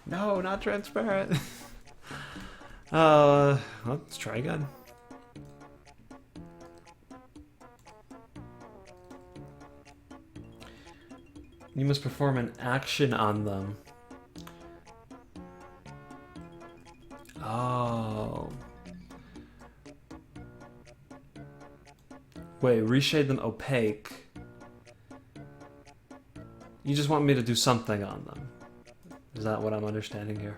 No, not transparent. Let's try again. You must perform an action on them. Oh. Wait, reshade them opaque. You just want me to do something on them. Is that what I'm understanding here?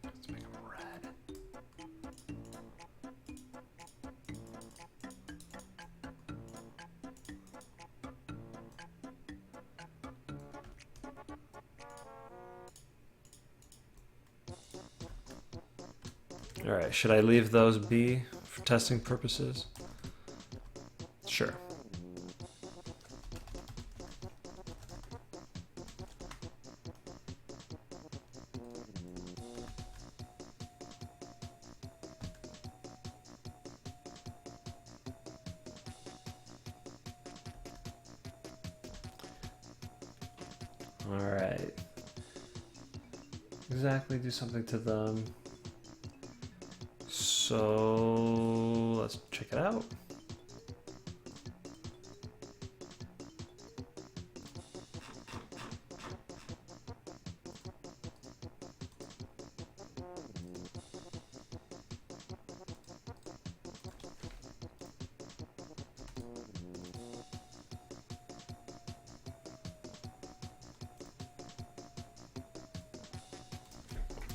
Let's make them red. All right, should I leave those be for testing purposes? Sure. All right. Exactly, do something to them. So let's check it out.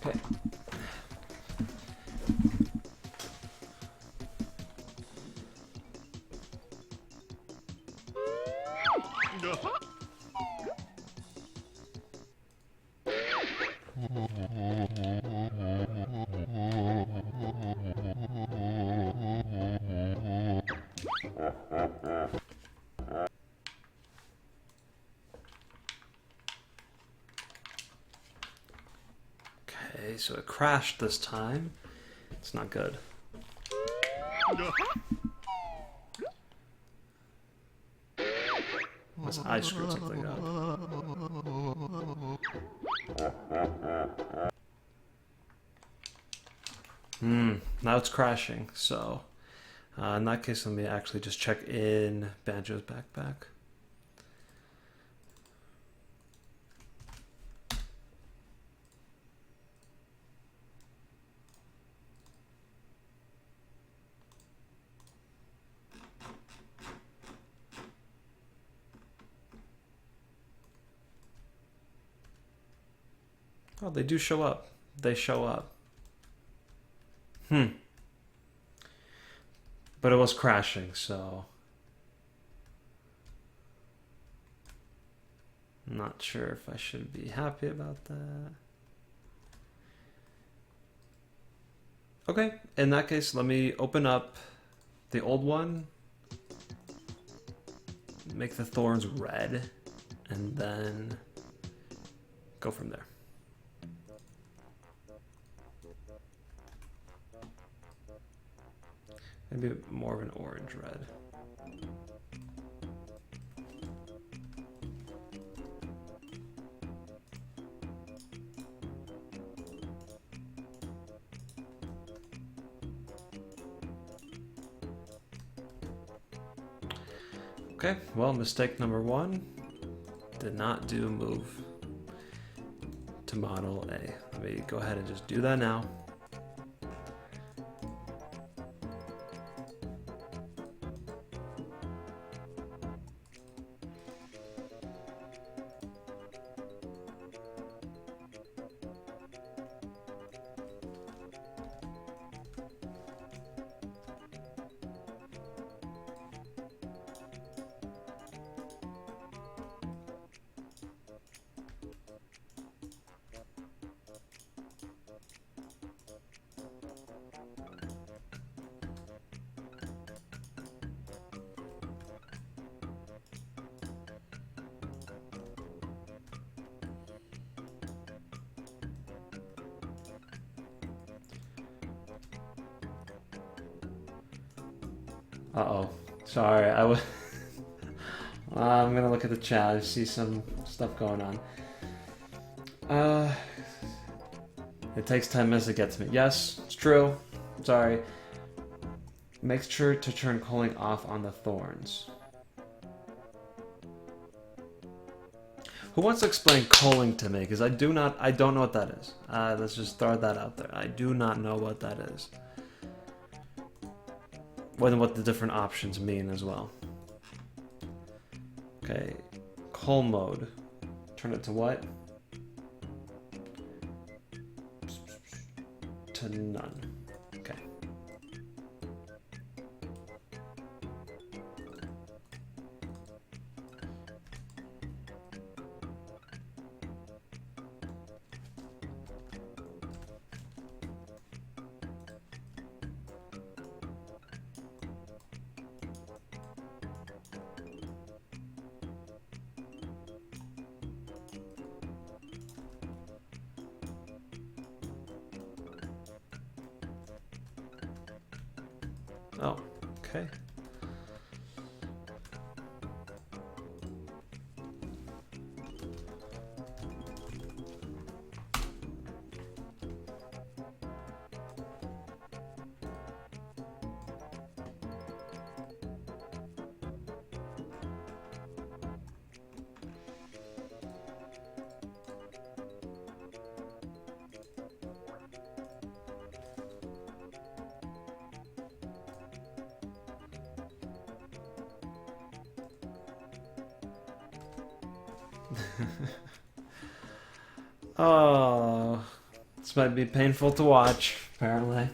Okay. Okay, so it crashed this time. It's not good. Unless I screwed something up. Now it's crashing, so in that case let me actually just check in Banjo's backpack. Oh, they do show up. They show up. But it was crashing, so I'm not sure if I should be happy about that. Okay, in that case, let me open up the old one, make the thorns red, and then go from there. Maybe more of an orange red. Okay, well, mistake number one, did not do move to model A. Let me go ahead and just do that now. Uh-oh. Sorry, I was... I'm gonna look at the chat. I see some stuff going on. It takes 10 minutes to get to me. Yes, it's true. Sorry. Make sure to turn culling off on the thorns. Who wants to explain culling to me? Because I don't know what that is. Let's just throw that out there. I do not know what that is. what the different options mean as well. Okay, cull mode. Turn it to what? To none. Okay. Oh, okay. Oh, this might be painful to watch, apparently.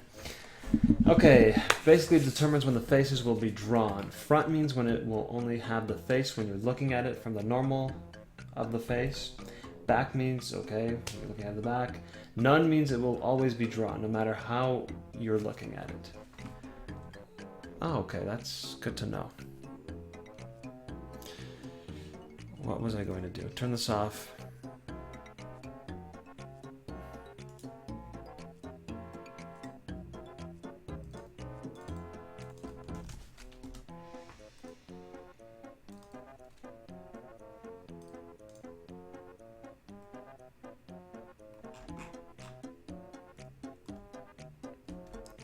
Okay, basically determines when the faces will be drawn. Front means when it will only have the face when you're looking at it from the normal of the face. Back means, okay, you're looking at the back. None means it will always be drawn, no matter how you're looking at it. Oh, okay, that's good to know. What was I going to do? Turn this off.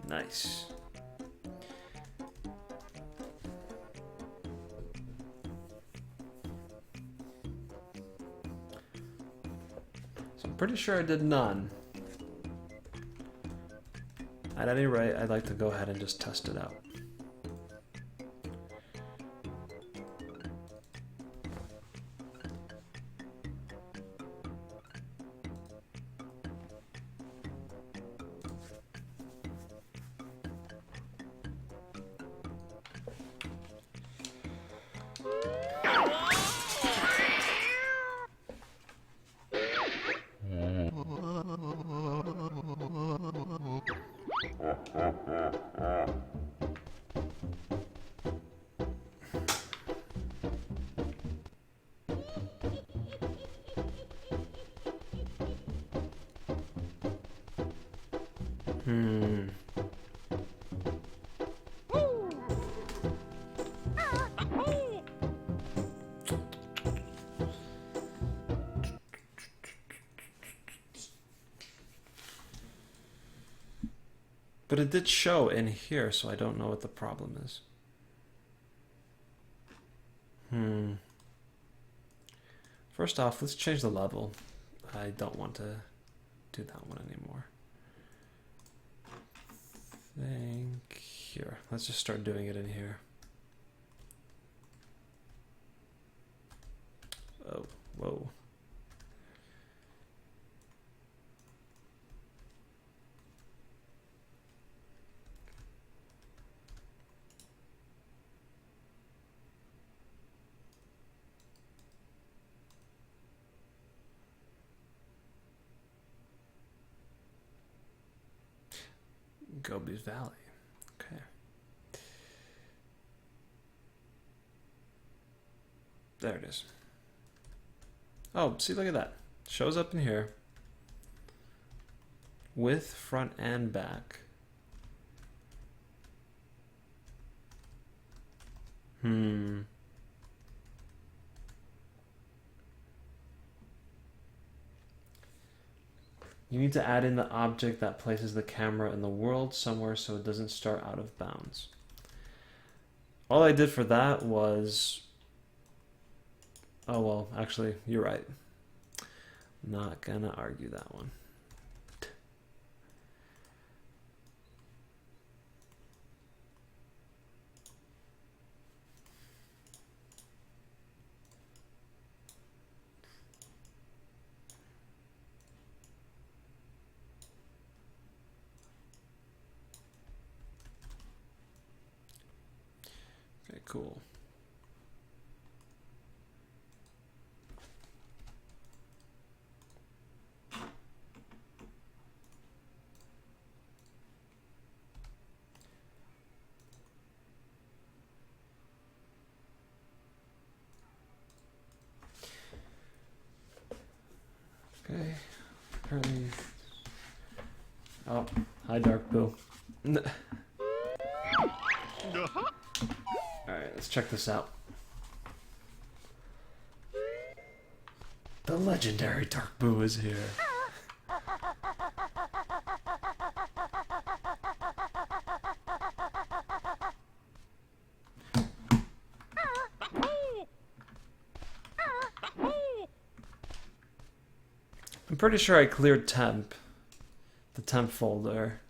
Nice. So I'm pretty sure I did none. At any rate, I'd like to go ahead and just test it out. But it did show in here, so I don't know what the problem is. First off, let's change the level. I don't want to do that one anymore. Here. Let's just start doing it in here. Oh, whoa. Gobi's Valley. Okay. There it is. Oh, see, look at that. Shows up in here. With front and back. You need to add in the object that places the camera in the world somewhere so it doesn't start out of bounds. All I did for that was... Oh, well, actually, you're right. Not gonna argue that one. Cool. Okay. Apparently. Oh, hi, Dark Boo. Alright, let's check this out. The legendary Dark Boo is here. I'm pretty sure I cleared temp. The temp folder.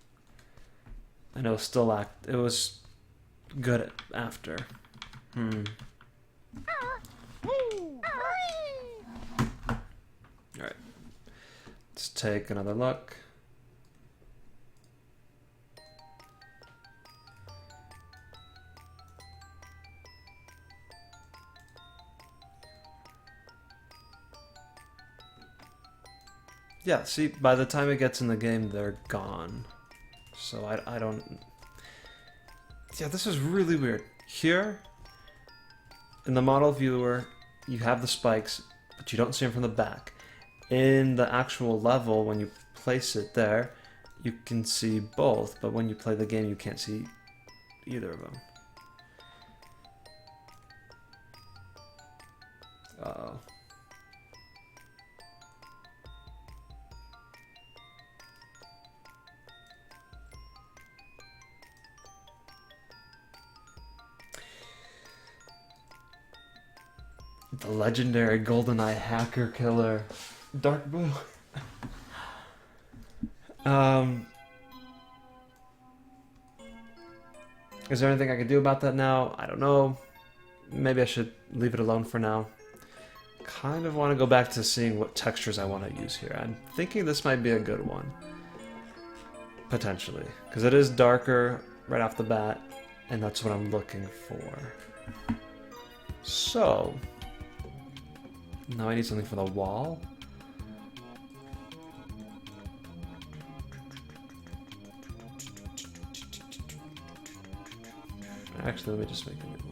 I know still it was good after. Alright. Let's take another look. Yeah, see, by the time it gets in the game, they're gone. So I don't... Yeah, this is really weird. Here, in the model viewer, you have the spikes, but you don't see them from the back. In the actual level, when you place it there, you can see both, but when you play the game, you can't see either of them. Uh-oh. The legendary GoldenEye hacker killer, Dark Boo. Is there anything I can do about that now? I don't know. Maybe I should leave it alone for now. Kind of want to go back to seeing what textures I want to use here. I'm thinking this might be a good one. Potentially. Because it is darker right off the bat, and that's what I'm looking for. So... now I need something for the wall. Actually, let me just make a new one.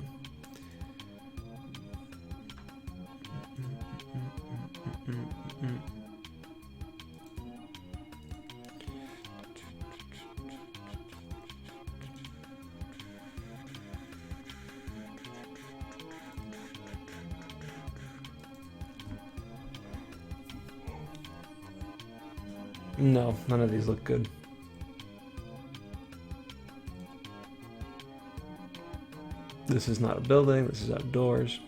No, none of these look good. This is not a building, this is outdoors.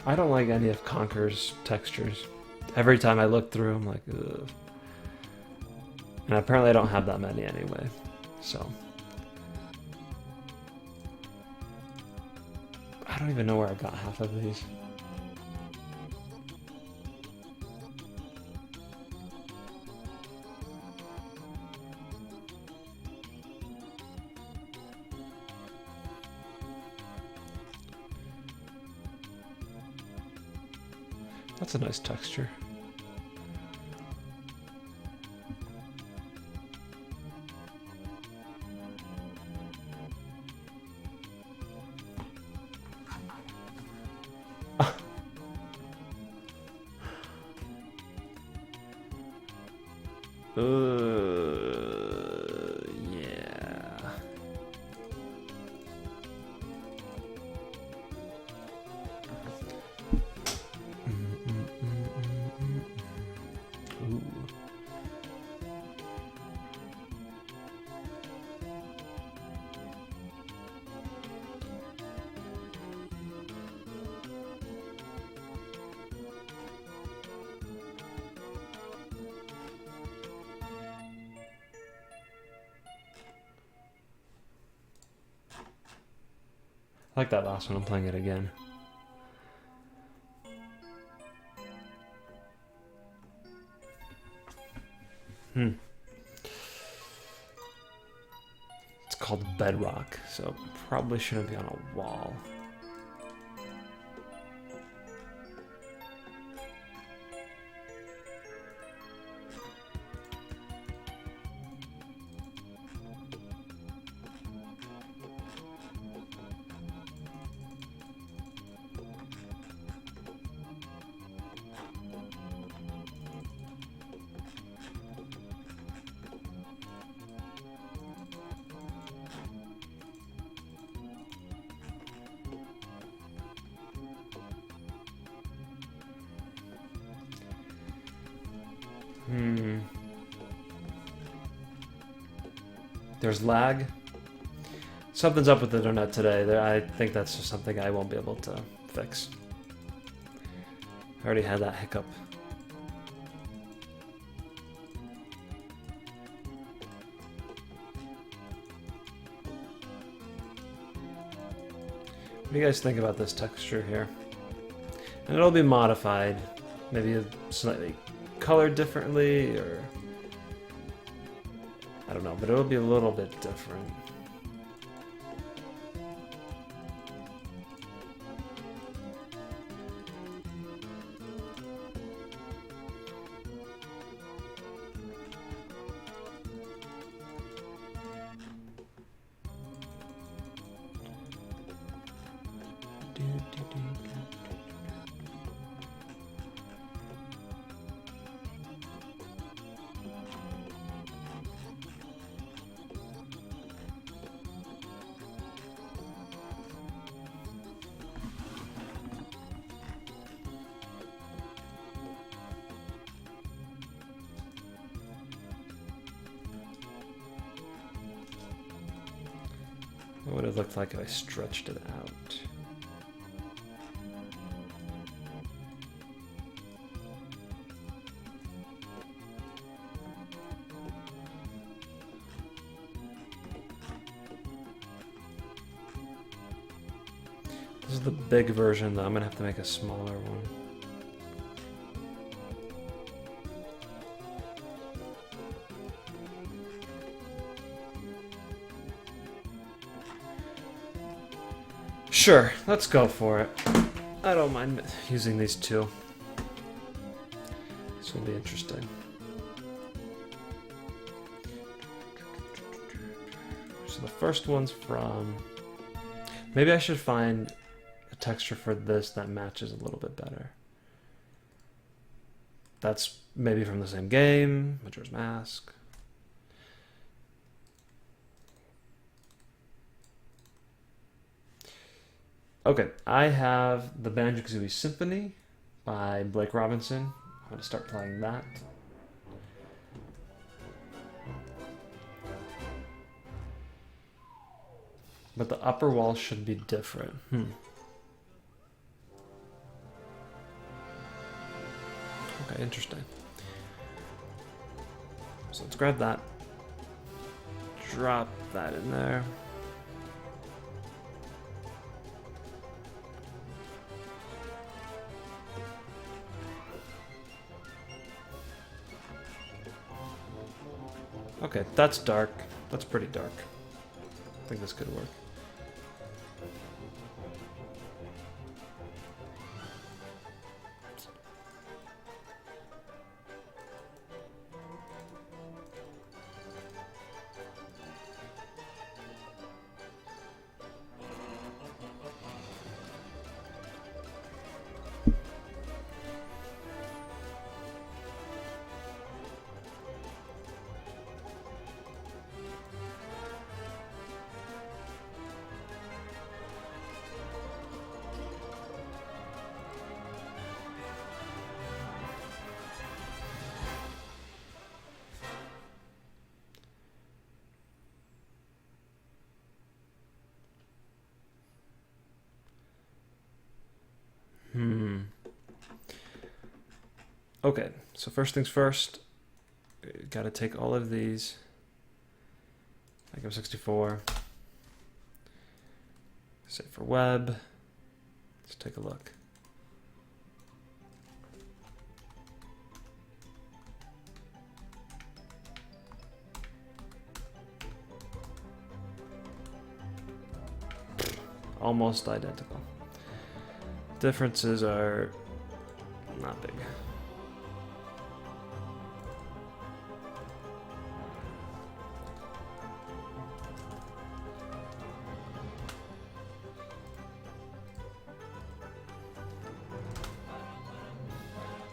I don't like any of Conker's textures. Every time I look through, I'm like, ugh. And apparently I don't have that many anyway, so. I don't even know where I got half of these. That's a nice texture. Yeah. Ooh. I like that last one. I'm playing it again. It's called bedrock, so probably shouldn't be on a wall. There's lag. Something's up with the internet today. I think that's just something I won't be able to fix. I already had that hiccup. What do you guys think about this texture here? And it'll be modified, maybe slightly colored differently, or I don't know, but it'll be a little bit different. What would it look like if I stretched it out? This is the big version, though. I'm gonna have to make a smaller one. Sure, let's go for it. I don't mind using these two. This will be interesting. So the first one's from... Maybe I should find a texture for this that matches a little bit better. That's maybe from the same game, Majora's Mask. Okay, I have the Banjo-Kazooie Symphony by Blake Robinson. I'm going to start playing that. But the upper wall should be different. Okay, interesting. So let's grab that. Drop that in there. Okay, that's dark. That's pretty dark. I think this could work. Okay, so first things first, gotta take all of these, make them 64, Save for web. Let's take a look. Almost identical. Differences are not big.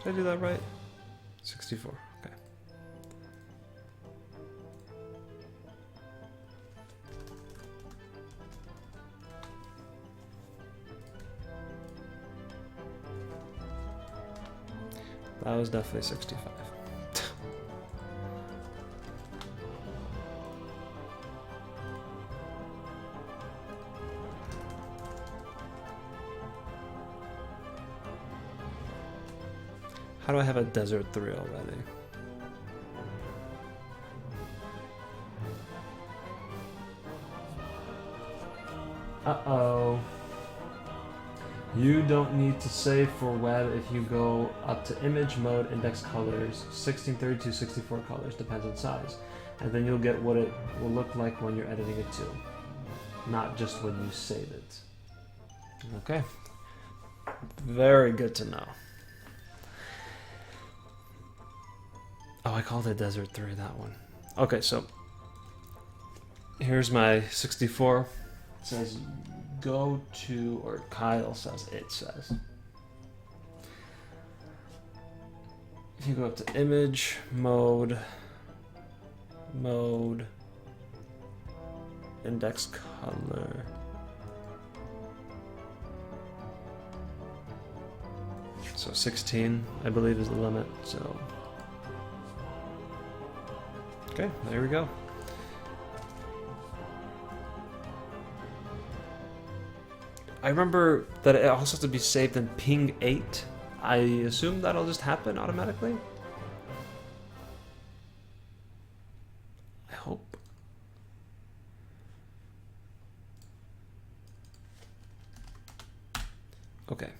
Did I do that right? 64, okay. That was definitely 65. How do I have a Desert 3 already? Uh-oh. You don't need to save for web if you go up to image mode, index colors, 1632, 64 colors, depends on size. And then you'll get what it will look like when you're editing it too. Not just when you save it. Okay. Very good to know. Oh, I called it Desert 3, that one. Okay, so here's my 64. It says go to, or Kyle says, it says. If you go up to image, mode, index color. So 16, I believe, is the limit, so. Okay, there we go. I remember that it also has to be saved in ping 8. I assume that'll just happen automatically. I hope. Okay.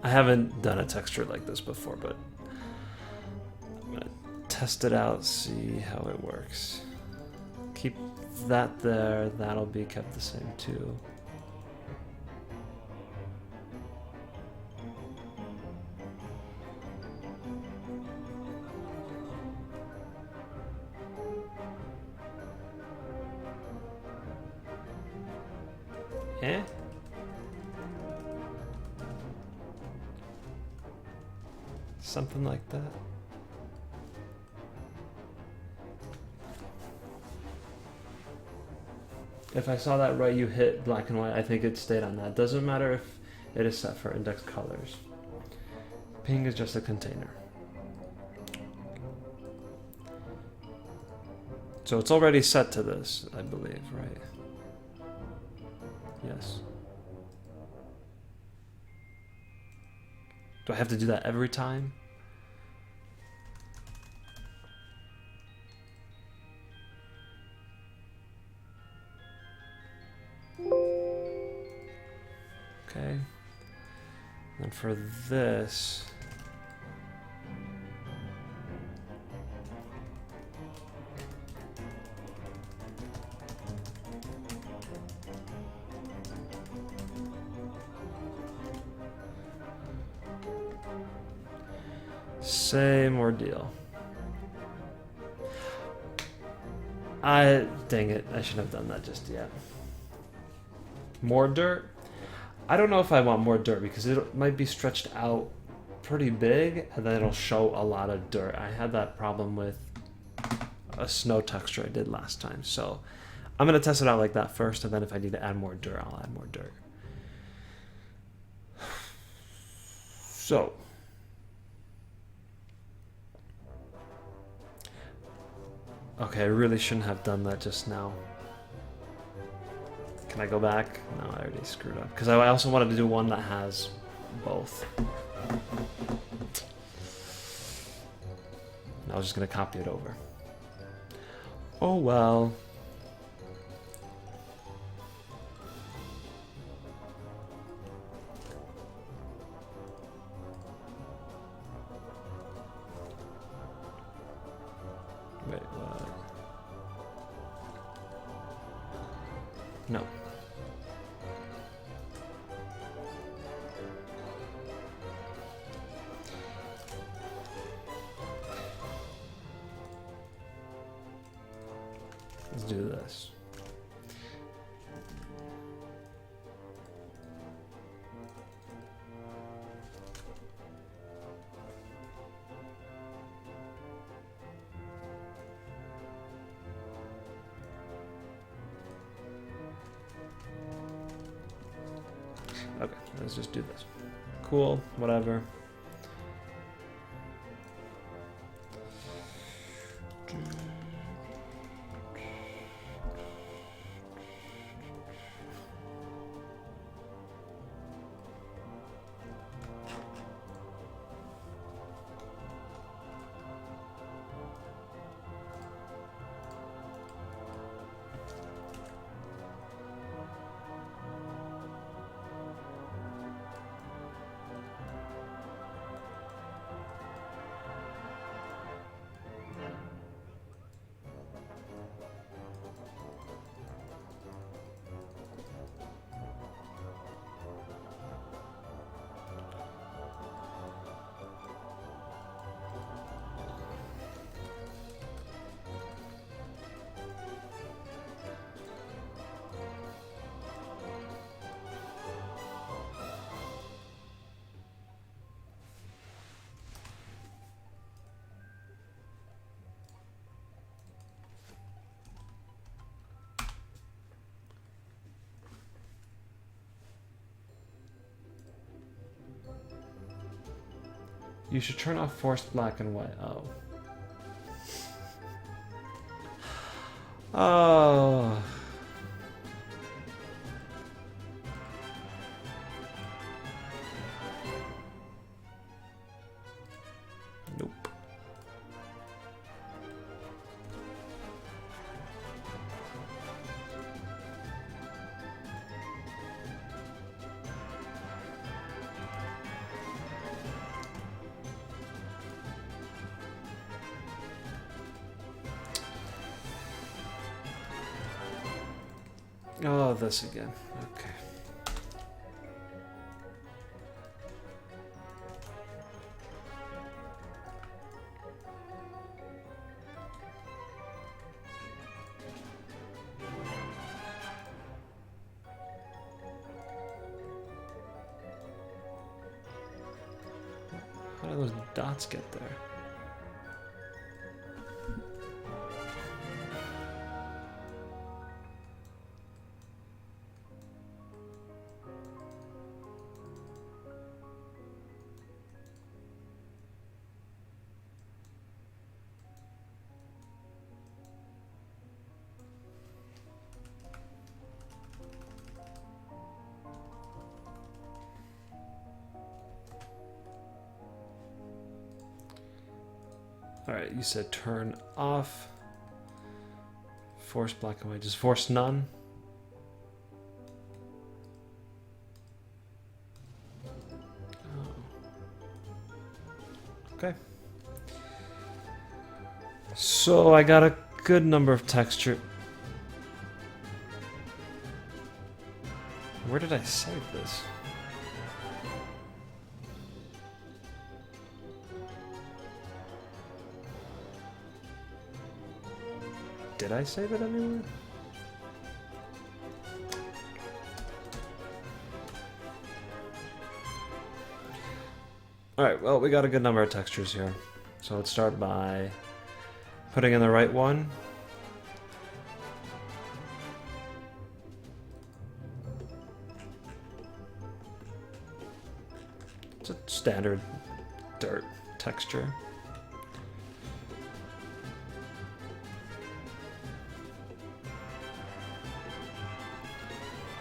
I haven't done a texture like this before, but I'm gonna test it out, see how it works. Keep that there, that'll be kept the same too. Eh? Something like that. If I saw that right, you hit black and white. I think it stayed on that. Doesn't matter if it is set for index colors. Ping is just a container. So it's already set to this, I believe, right? Yes. Do I have to do that every time? Okay. And for this, same ordeal. Dang it, I shouldn't have done that just yet. More dirt? I don't know if I want more dirt because it might be stretched out pretty big and then it'll show a lot of dirt. I had that problem with a snow texture I did last time. So I'm going to test it out like that first, and then if I need to add more dirt, I'll add more dirt. So okay, I really shouldn't have done that just now. Can I go back? No, I already screwed up. Because I also wanted to do one that has both. I was just going to copy it over. Oh well. Wait, what? No. Let's do this. Okay, let's just do this. Cool, whatever. You should turn off forced black and white. Oh. Oh. Nope. Oh, this again. Okay. How do those dots get there? Alright, you said turn off. Force black and white. Just force none. Oh. Okay. So I got a good number of texture. Where did I save this? Did I save it anywhere? Alright, well, we got a good number of textures here. So let's start by putting in the right one. It's a standard dirt texture.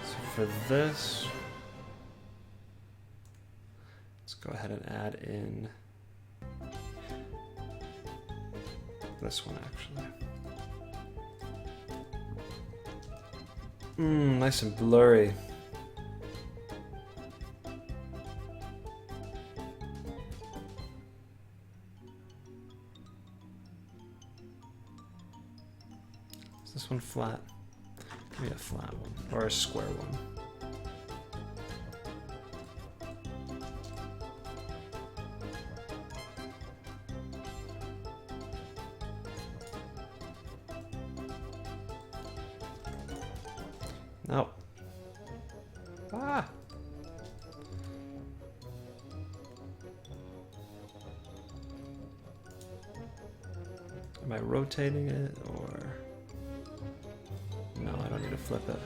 So for this, let's go ahead and add in this one actually. Nice and blurry. Is this one flat? Give me a flat one, or a square one. No. Ah! Am I rotating it, or... No, I don't need to flip it.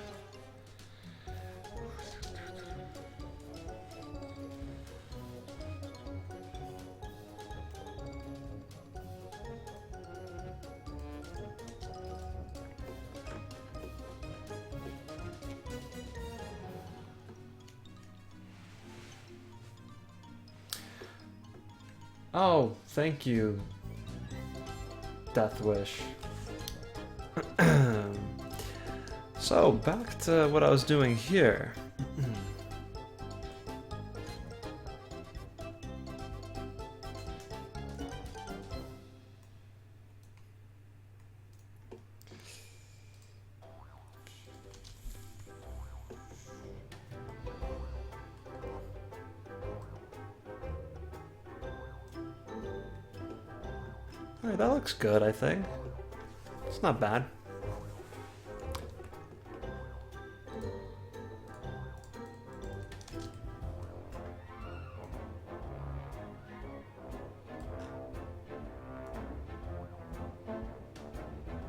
Oh, thank you, Death Wish. So, back to what I was doing here. Alright, that looks good, I think. It's not bad.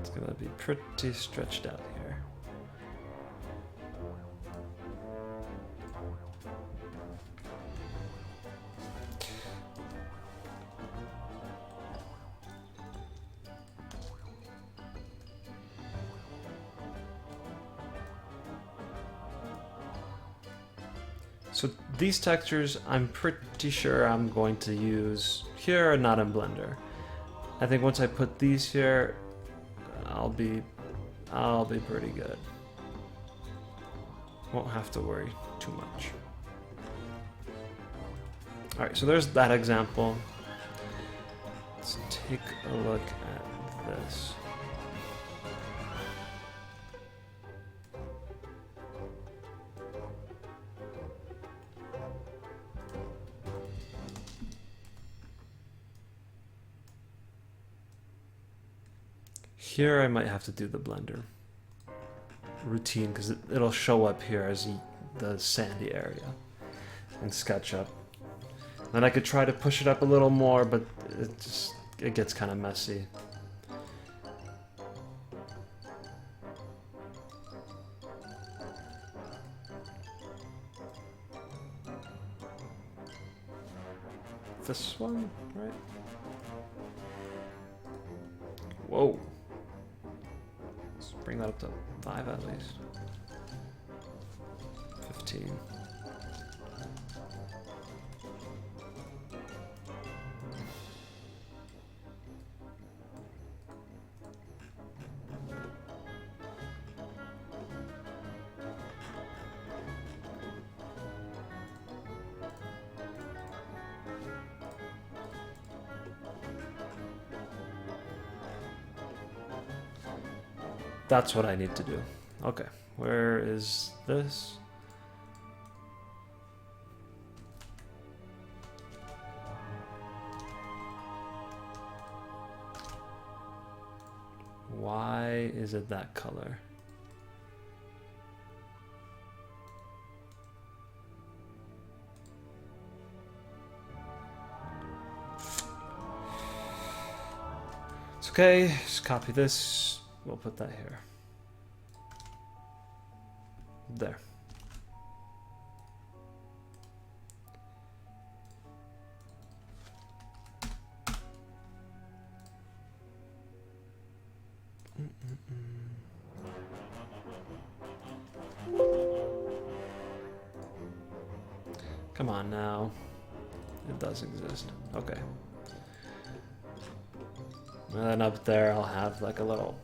It's gonna be pretty stretched out here. So these textures, I'm pretty sure I'm going to use here and not in Blender. I think once I put these here, I'll be pretty good. Won't have to worry too much. All right, so there's that example. Let's take a look at this. Here I might have to do the Blender routine because it'll show up here as the sandy area in SketchUp. Then I could try to push it up a little more, but it gets kind of messy. This one, right? Whoa. Let's bring that up to 5 at least. 15. That's what I need to do. Okay, where is this? Why is it that color? Okay, just copy this. We'll put that here. There. Come on now. It does exist. Okay. And then up there I'll have like a little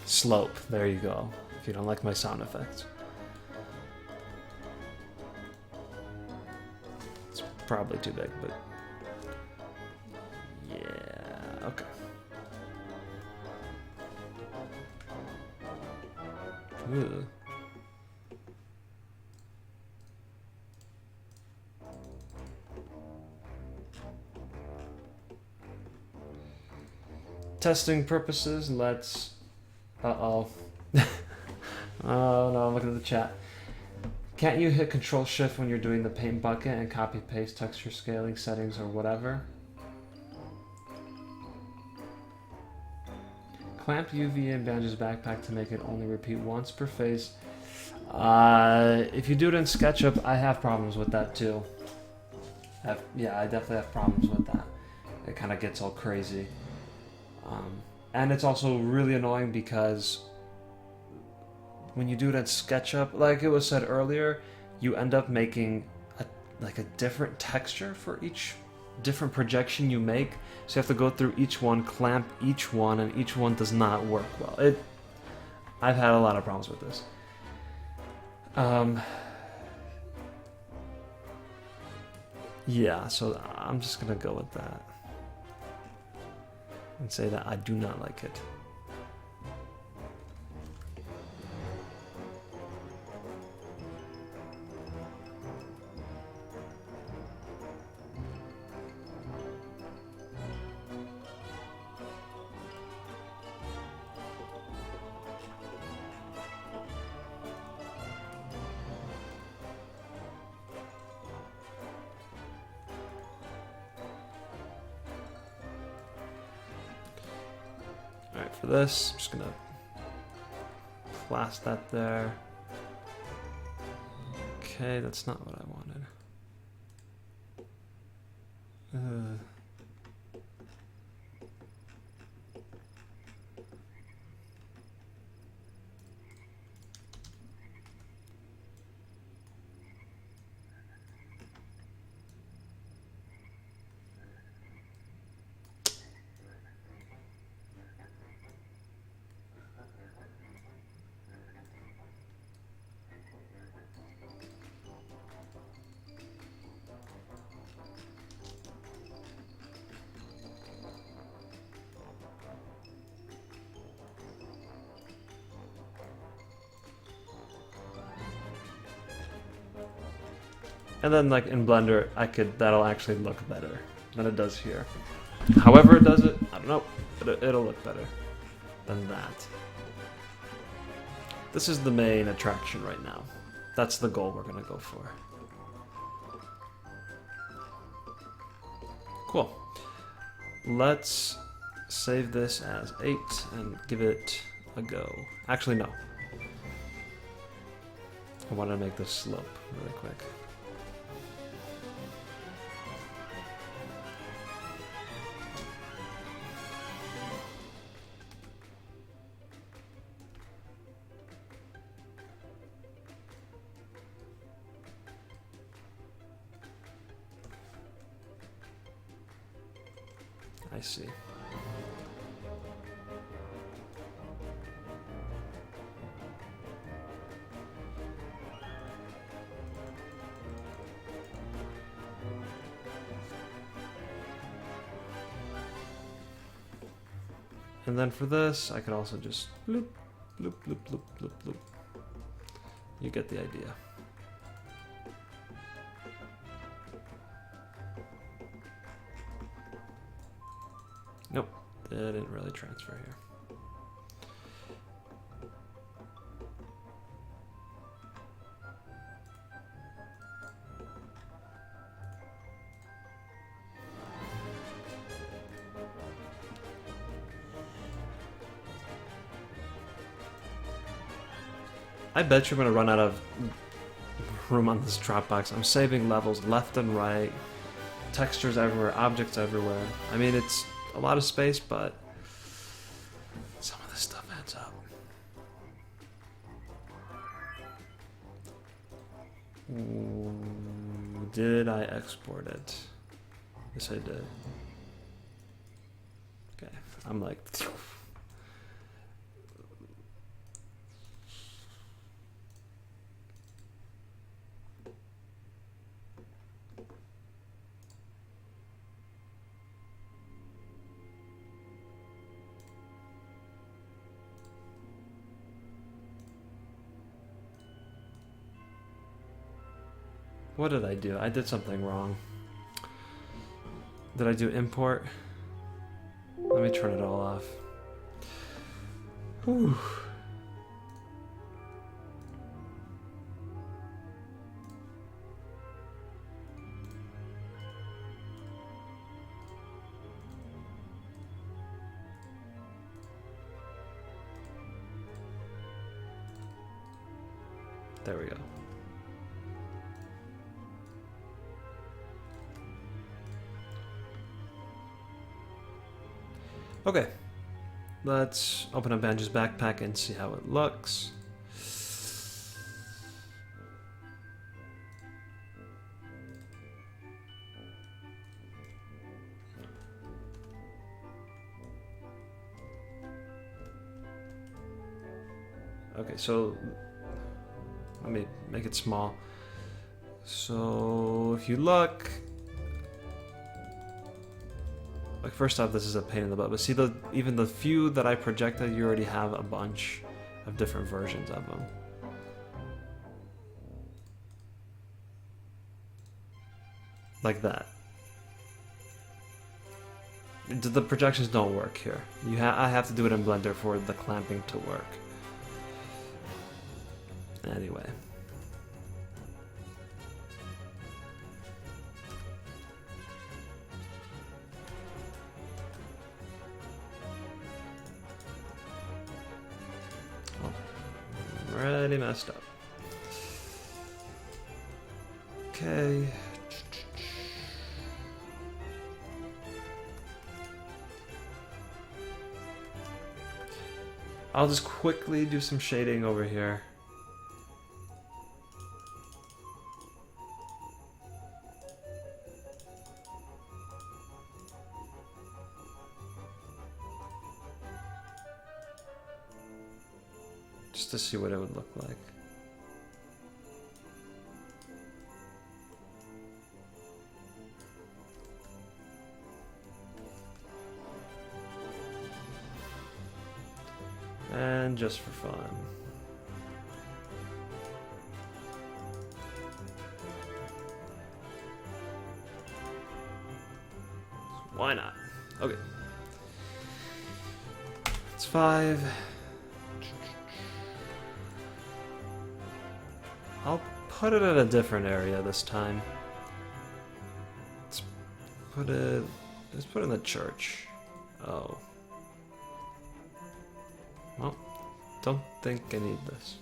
slope. There you go. If you don't like my sound effects. It's probably too big, but yeah, okay. Ooh. Testing purposes, let's... Uh-oh. Oh no, I'm looking at the chat. Can't you hit Control-Shift when you're doing the paint bucket and copy-paste texture scaling settings or whatever? Clamp UV in Banjo's backpack to make it only repeat once per phase. If you do it in SketchUp, I have problems with that too. Yeah, I definitely have problems with that. It kind of gets all crazy. And it's also really annoying because when you do it in SketchUp, like it was said earlier, you end up making a different texture for each different projection you make. So you have to go through each one, clamp each one, and each one does not work well. I've had a lot of problems with this. Yeah, so I'm just gonna go with that. And say that I do not like it. Alright, for this, I'm just gonna blast that there. Okay, that's not what I wanted. And then like in Blender, that'll actually look better than it does here. However it does it, I don't know, it'll look better than that. This is the main attraction right now. That's the goal we're gonna go for. Cool. Let's save this as 8 and give it a go. Actually, no. I want to make this slope really quick. I see. And then for this, I could also just bloop, bloop, bloop, bloop, bloop, bloop. You get the idea. Nope, it didn't really transfer here. I bet you're gonna run out of room on this Dropbox. I'm saving levels left and right, textures everywhere, objects everywhere. I mean, it's a lot of space, but some of this stuff adds up. Ooh, did I export it? Yes, I did. Okay, I'm like... What did I do? I did something wrong. Did I do import? Let me turn it all off. Whew. There we go. Okay, let's open up Banjo's backpack and see how it looks. Okay, so let me make it small. So if you look, like first off, this is a pain in the butt, but see even the few that I projected, you already have a bunch of different versions of them. Like that. The projections don't work here. I have to do it in Blender for the clamping to work. Anyway. Already messed up. Okay. I'll just quickly do some shading over here. Just to see what it would look like. And just for fun. Why not? Okay. It's 5. I'll put it in a different area this time. Let's put it in the church. Oh. Well, don't think I need this.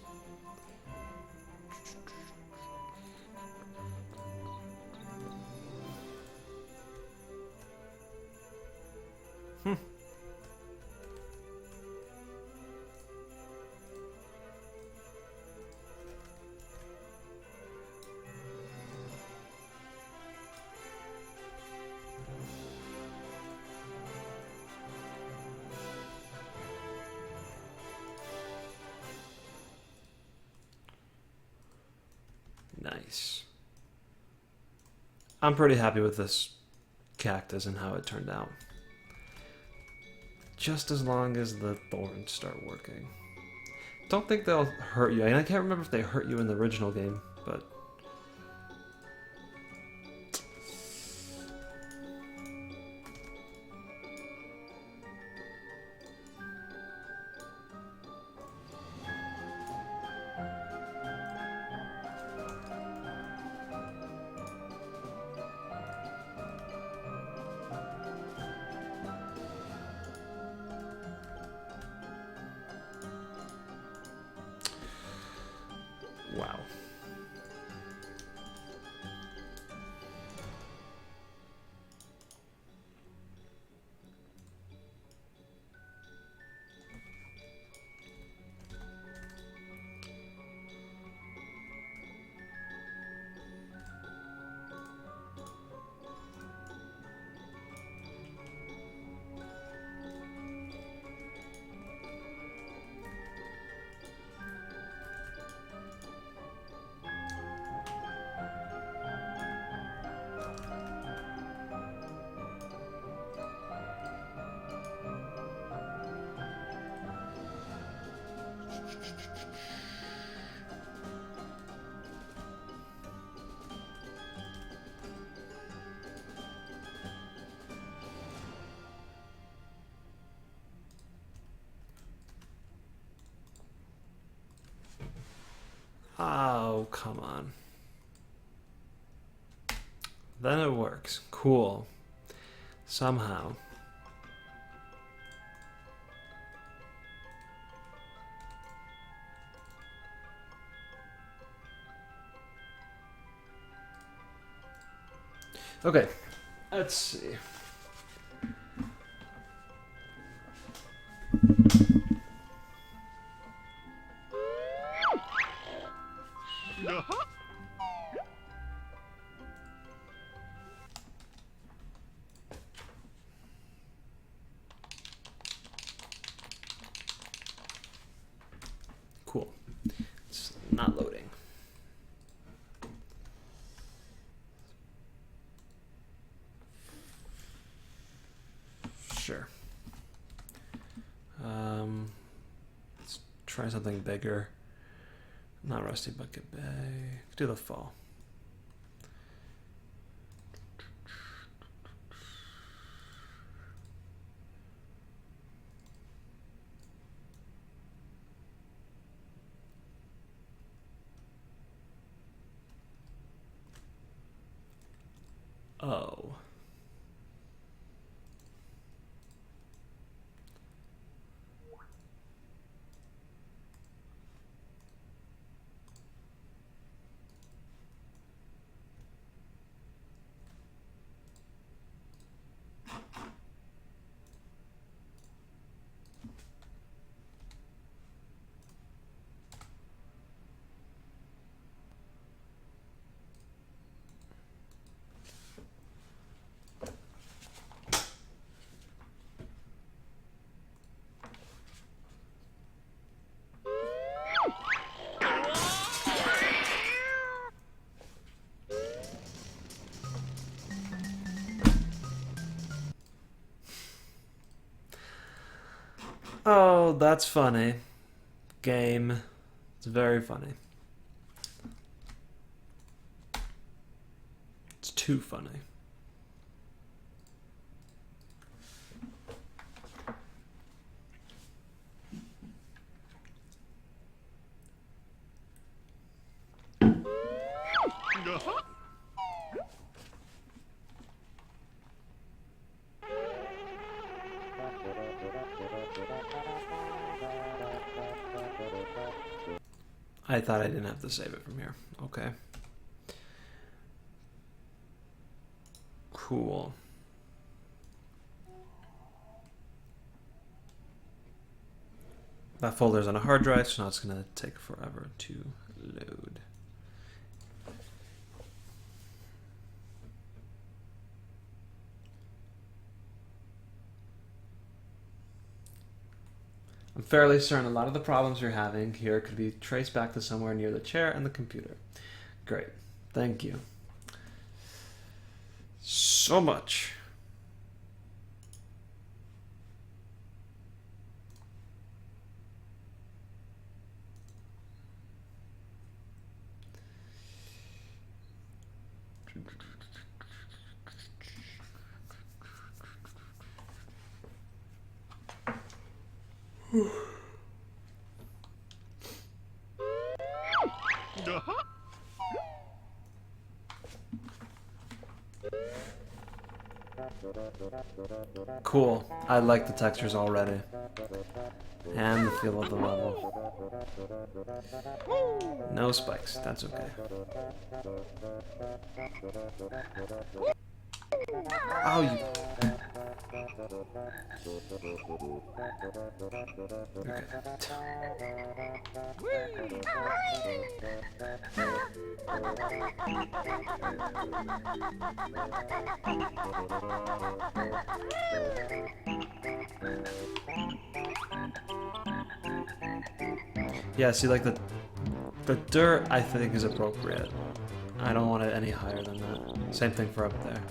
Nice. I'm pretty happy with this cactus and how it turned out. Just as long as the thorns start working. Don't think they'll hurt you. I can't remember if they hurt you in the original game, but... Oh, come on. Then it works. Cool. Somehow. Okay, let's see. Cool. It's not loading. Sure. Let's try something bigger. Not Rusty Bucket Bay. Do the fall. Oh. Oh, that's funny. Game. It's very funny. It's too funny. I thought I didn't have to save it from here. Okay. Cool. That folder's on a hard drive, so now it's going to take forever to load. I'm fairly certain a lot of the problems you're having here could be traced back to somewhere near the chair and the computer. Great. Thank you so much. Cool. I like the textures already. And the feel of the level. No spikes. That's okay. Oh, you... Okay. Yeah, see, like the dirt I think is appropriate. I don't want it any higher than that. Same thing for up there.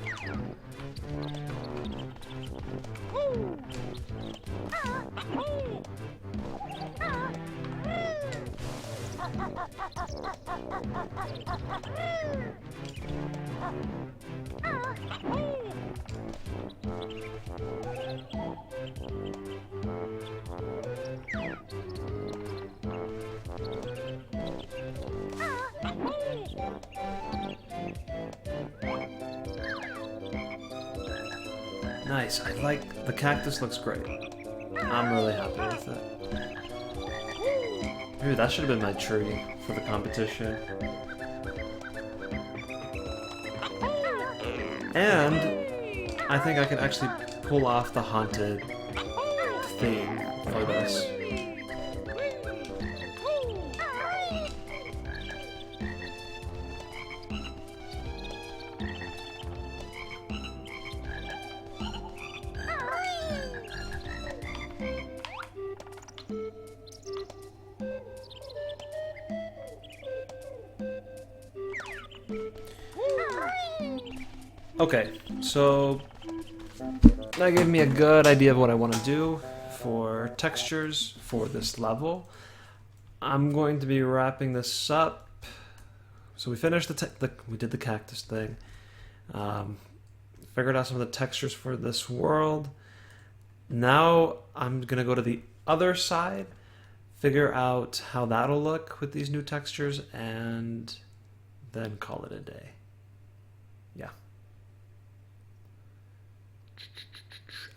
Nice. I like the cactus. Looks great. I'm really happy with it. Ooh, that should have been my tree for the competition. And I think I can actually pull off the haunted theme for this. Okay, so that gave me a good idea of what I want to do for textures for this level. I'm going to be wrapping this up. So we finished we did the cactus thing. Figured out some of the textures for this world. Now I'm gonna go to the other side, figure out how that'll look with these new textures, and then call it a day. Yeah.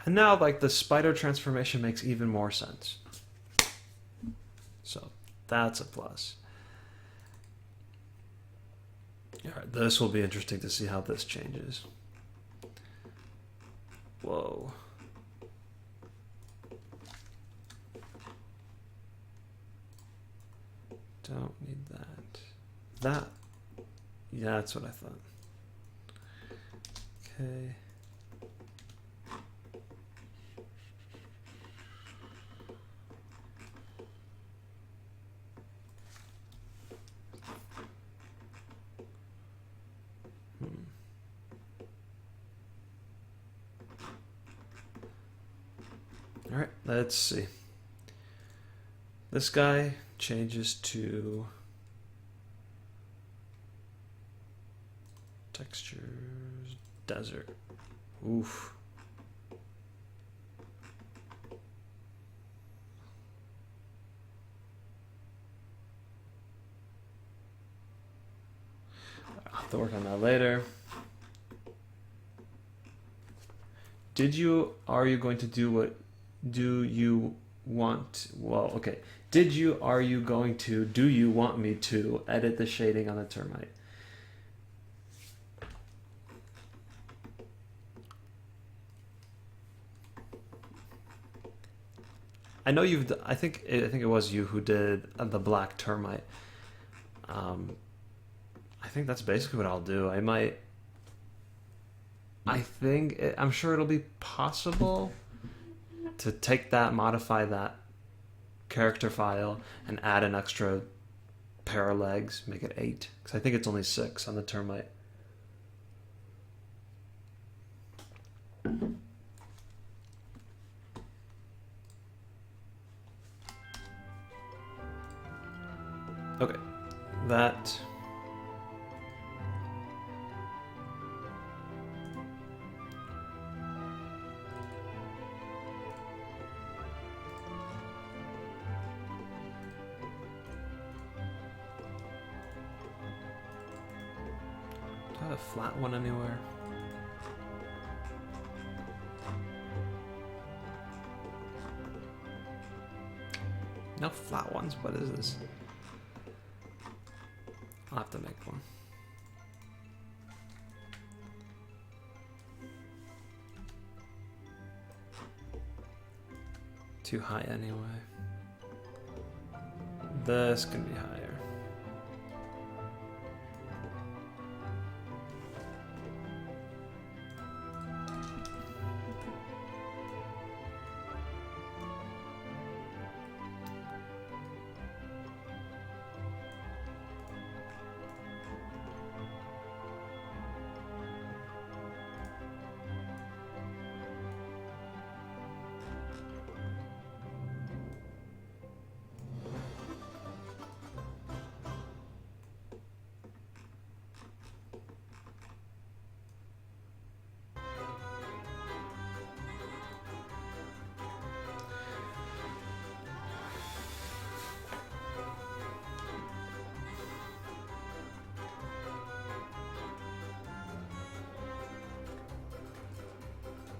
And now, like, the spider transformation makes even more sense. So that's a plus. All right, this will be interesting to see how this changes. Whoa. Don't need that. That. Yeah, that's what I thought. Okay. All right, let's see. This guy changes to textures, desert. Oof. I'll have to work on that later. Are you going to do what do you want? Well, okay. Do you want me to edit the shading on the termite? I know I think it was you who did the black termite. I think that's basically what I'll do. I'm sure it'll be possible to take that, modify that character file, and add an extra pair of legs, make it 8. Because I think it's only 6 on the termite. Okay, that. Do I have a flat one anywhere? No flat ones? What is this? I'll have to make one. Too high anyway. This can be higher.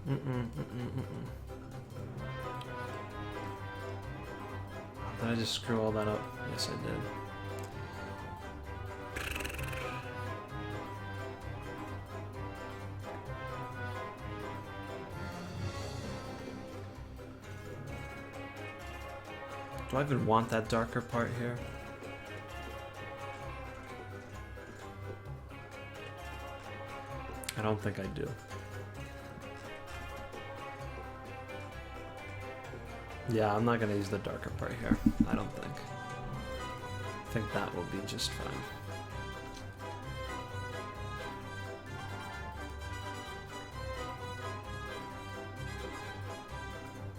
Did I just screw all that up? Yes, I did. Do I even want that darker part here? I don't think I do. Yeah, I'm not going to use the darker part here. I don't think. I think that will be just fine.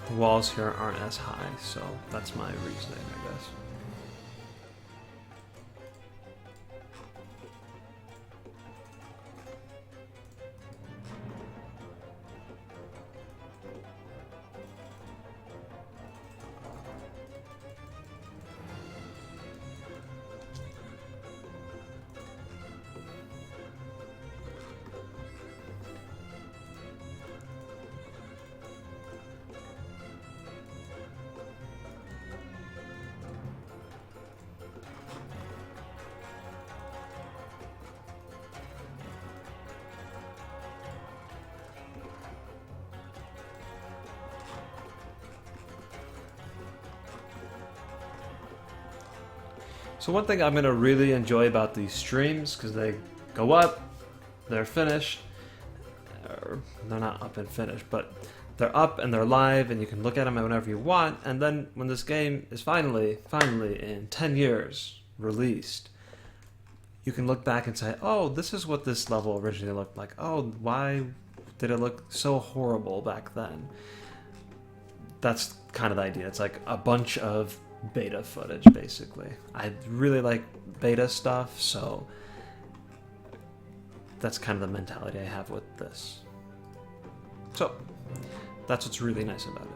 The walls here aren't as high, so that's my reasoning, I guess. So one thing I'm going to really enjoy about these streams, because they go up, they're finished, or they're not up and finished, but they're up and they're live and you can look at them whenever you want, and then when this game is finally in 10 years released, you can look back and say, oh, this is what this level originally looked like. Oh, why did it look so horrible back then? That's kind of the idea. It's like a bunch of beta footage, basically. I really like beta stuff, so that's kind of the mentality I have with this. So that's what's really nice about it.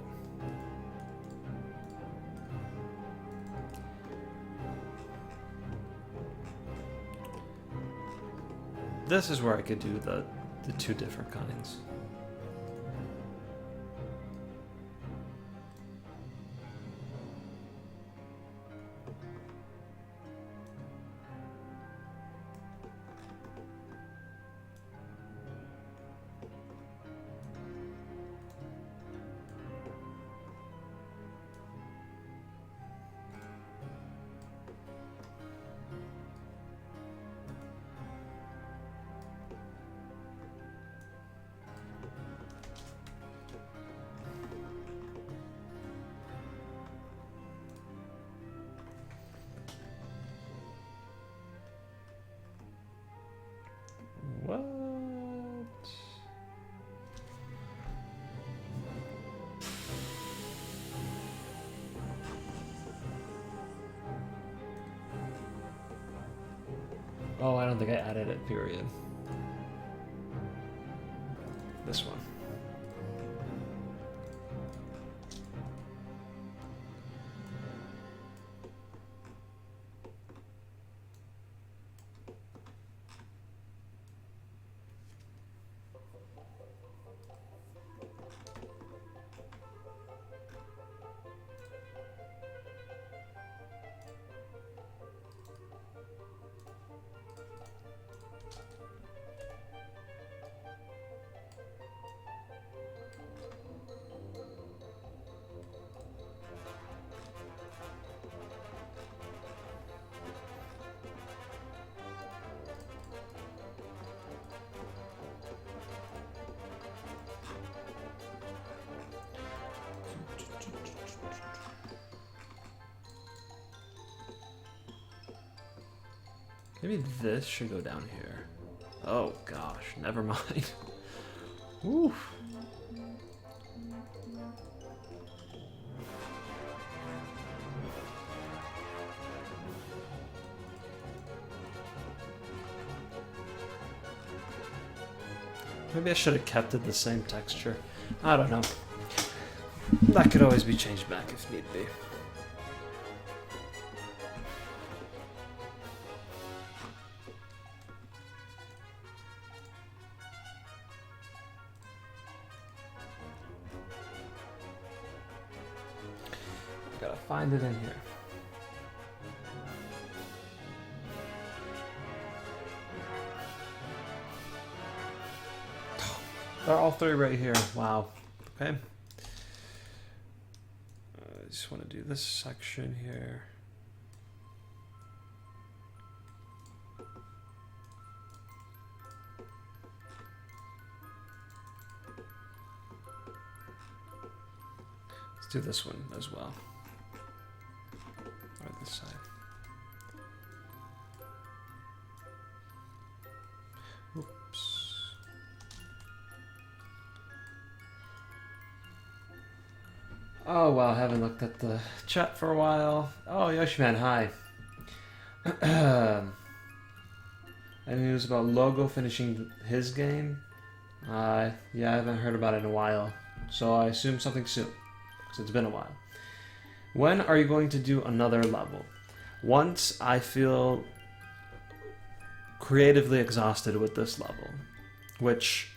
This is where I could do the two different kinds. What? Oh, I don't think I added it, period. This one. Maybe this should go down here. Oh gosh, never mind. Woo. Maybe I should have kept it the same texture. I don't know. That could always be changed back if need be. gotta find it in here. They're all three right here. Wow. Okay. I just want to do this section here. Let's do this one as well. Or this side. Oops. Oh, wow, I haven't looked at the chat for a while. Oh, Yoshiman, hi. Any news about Logo finishing his game? Yeah, I haven't heard about it in a while. So I assume something soon, because it's been a while. When are you going to do another level? Once I feel creatively exhausted with this level, which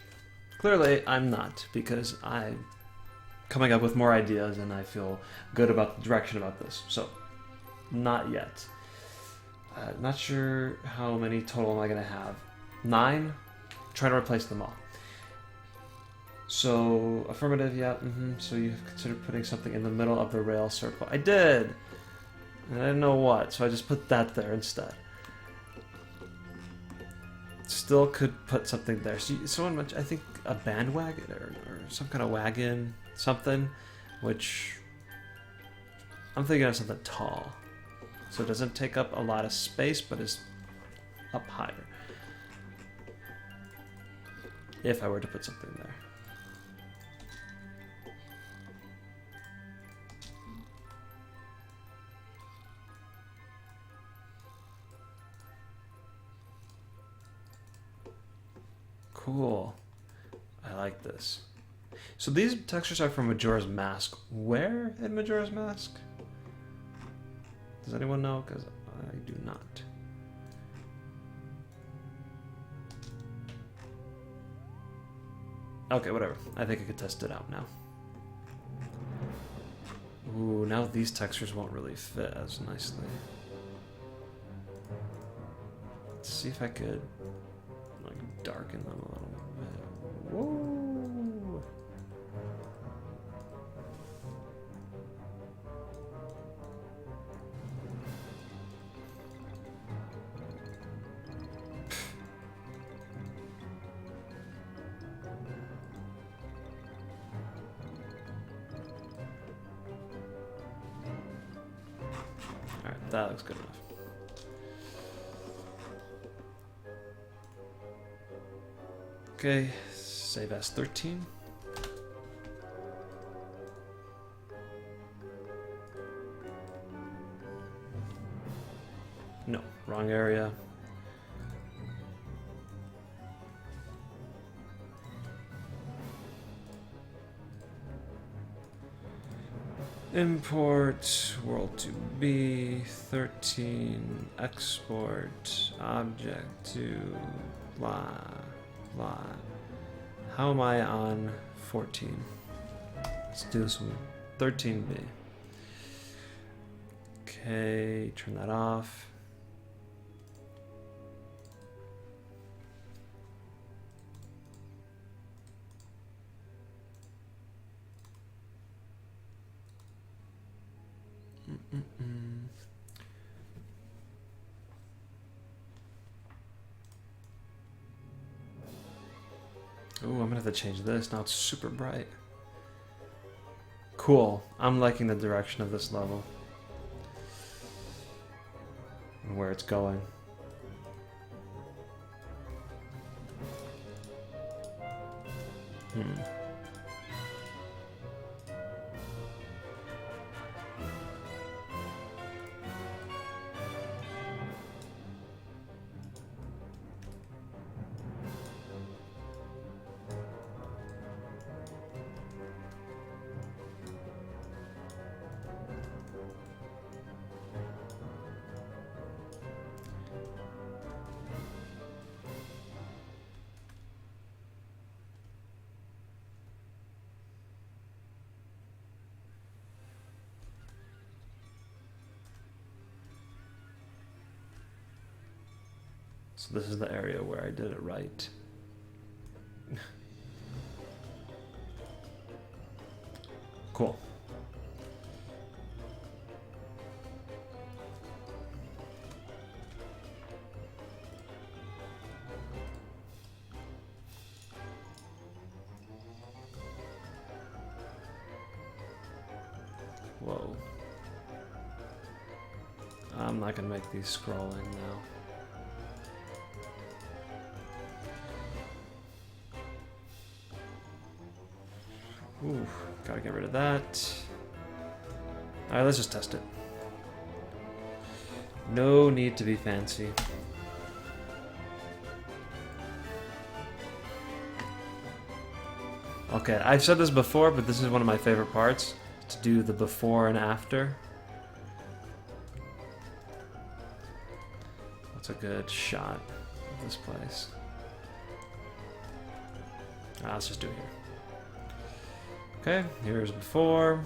clearly I'm not, because I'm coming up with more ideas and I feel good about the direction about this. So, not yet. Not sure how many total am I going to have. 9? Trying to replace them all. So, affirmative, yeah. So you've considered putting something in the middle of the rail circle. I did! And I didn't know what, so I just put that there instead. Still could put something there. So someone mentioned, I think, a bandwagon or some kind of wagon, something, which I'm thinking of something tall. So it doesn't take up a lot of space, but is up higher. If I were to put something there. Cool. I like this. So these textures are from Majora's Mask. Where in Majora's Mask? Does anyone know? Because I do not. Okay, whatever. I think I could test it out now. Ooh, now these textures won't really fit as nicely. Let's see if I could like darken them a little bit. Whoa! Alright, that looks good enough. Okay, save as 13. No, wrong area. Import world to B 13 export object to blah blah. How am I on 14? Let's do this one. 13B. Okay, turn that off. Ooh, I'm gonna have to change this. Now it's super bright. Cool. I'm liking the direction of this level. And where it's going. So this is the area where I did it right. Cool. Whoa. I'm not gonna make these scrolling now. Ooh, gotta get rid of that. Alright, let's just test it. No need to be fancy. Okay, I've said this before, but this is one of my favorite parts, to do the before and after. That's a good shot of this place. Let's just do it here. Okay, here's before.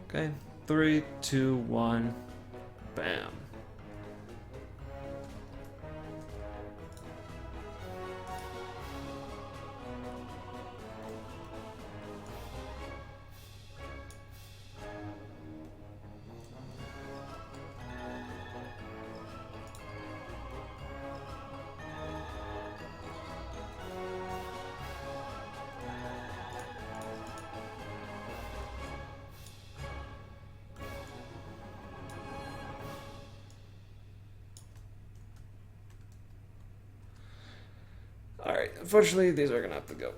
Okay, 3, 2, 1, bam. Alright, unfortunately these are gonna have to go.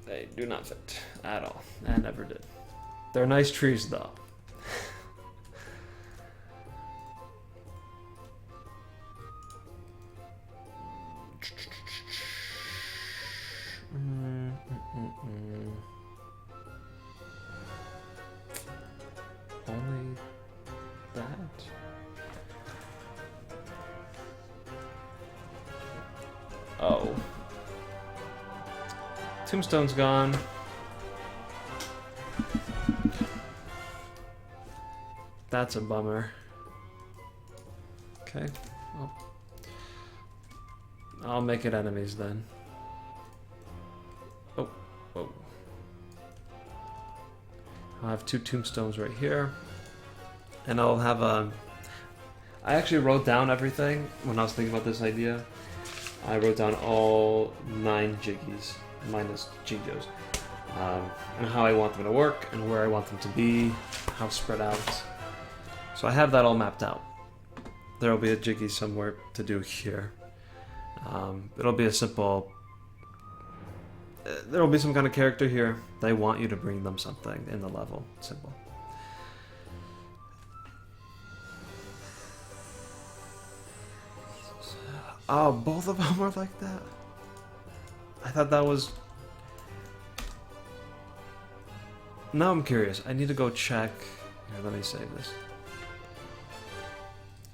They do not fit at all, and never did. They're nice trees though. Only that? Oh. Tombstone's gone. That's a bummer. Okay. Well, I'll make it enemies then. Oh. Whoa. I'll have 2 tombstones right here. And I'll have a... I actually wrote down everything when I was thinking about this idea. I wrote down all 9 jiggies, minus Jinjos, and how I want them to work, and where I want them to be, how spread out. So I have that all mapped out. There will be a jiggy somewhere to do here. It'll be a simple... There will be some kind of character here. They want you to bring them something in the level. Simple. Oh, both of them are like that? I thought that was... Now I'm curious. I need to go check... Here, let me save this.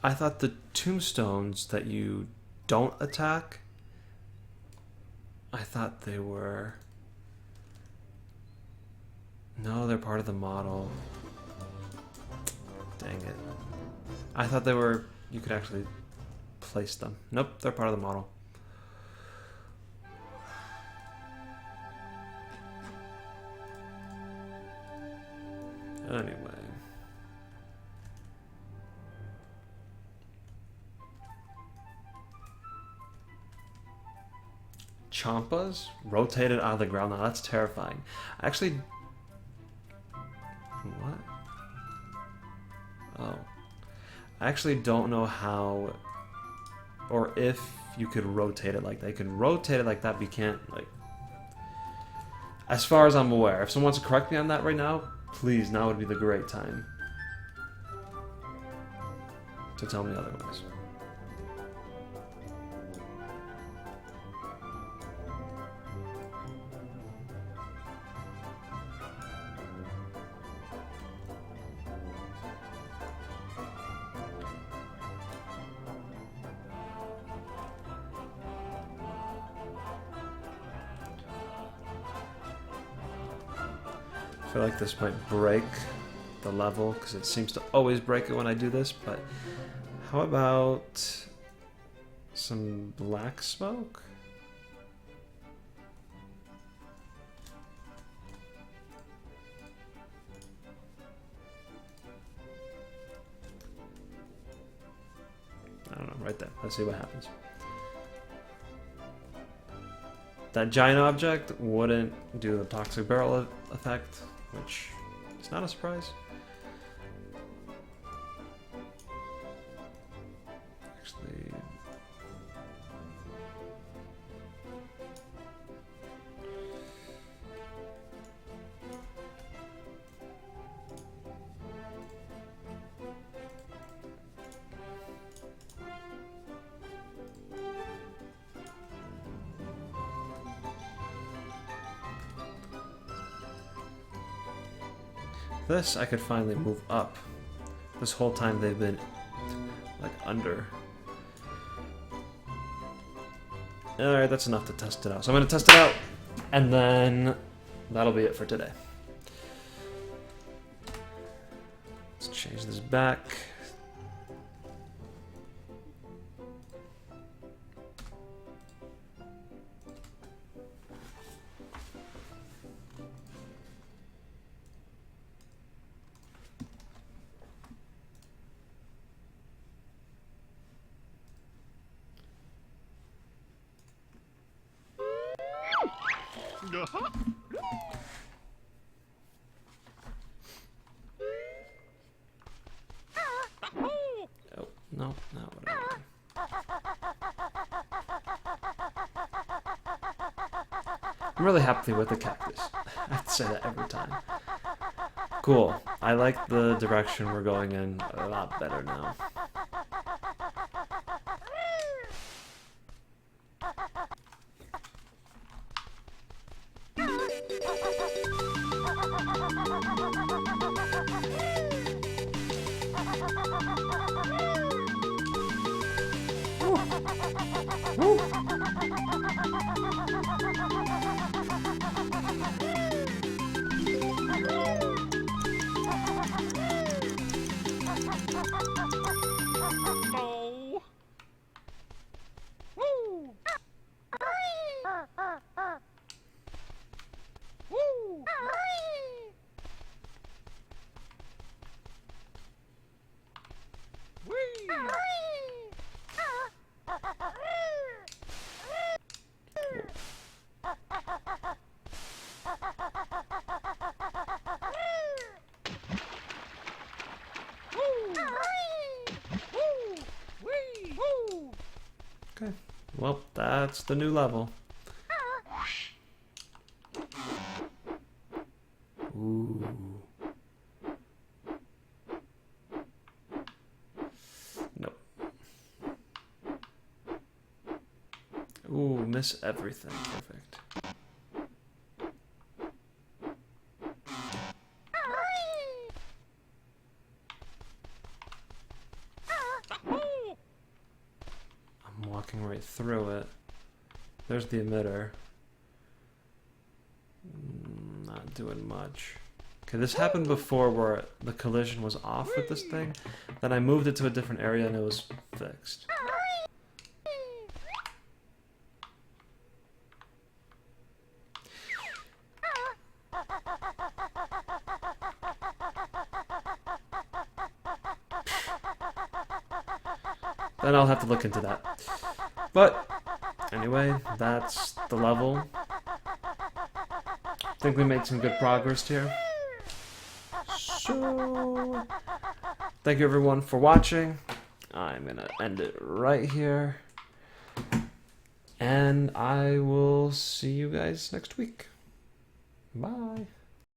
I thought the tombstones that you don't attack... I thought they were... No, they're part of the model. Dang it. I thought they were... You could actually... place them. Nope, they're part of the model. Anyway. Champas rotated out of the ground. Now that's terrifying. Actually... What? Oh. I actually don't know how... Or if you could rotate it like that. You can rotate it like that, but you can't, like... As far as I'm aware. If someone wants to correct me on that right now, please, now would be the great time to tell me otherwise. I feel like this might break the level because it seems to always break it when I do this, but how about some black smoke? I don't know, right there. Let's see what happens. That giant object wouldn't do the toxic barrel effect, which is not a surprise. Actually, this I could finally move up. This whole time they've been like under. Alright, that's enough to test it out. So I'm going to test it out, and then that'll be it for today. Let's change this back. Oh, no, not what I want. I'm really happy with the cactus. I have to say that every time. Cool. I like the direction we're going in a lot better now. Okay, well, that's the new level. Ooh. Nope. Ooh, miss everything. Perfect. I'm walking right through it. There's the emitter. Not doing much. Okay, this happened before where the collision was off with this thing. Then I moved it to a different area and it was fixed. Then I'll have to look into that. But anyway, that's the level. I think we made some good progress here. So, thank you everyone for watching. I'm gonna end it right here. And I will see you guys next week. Bye.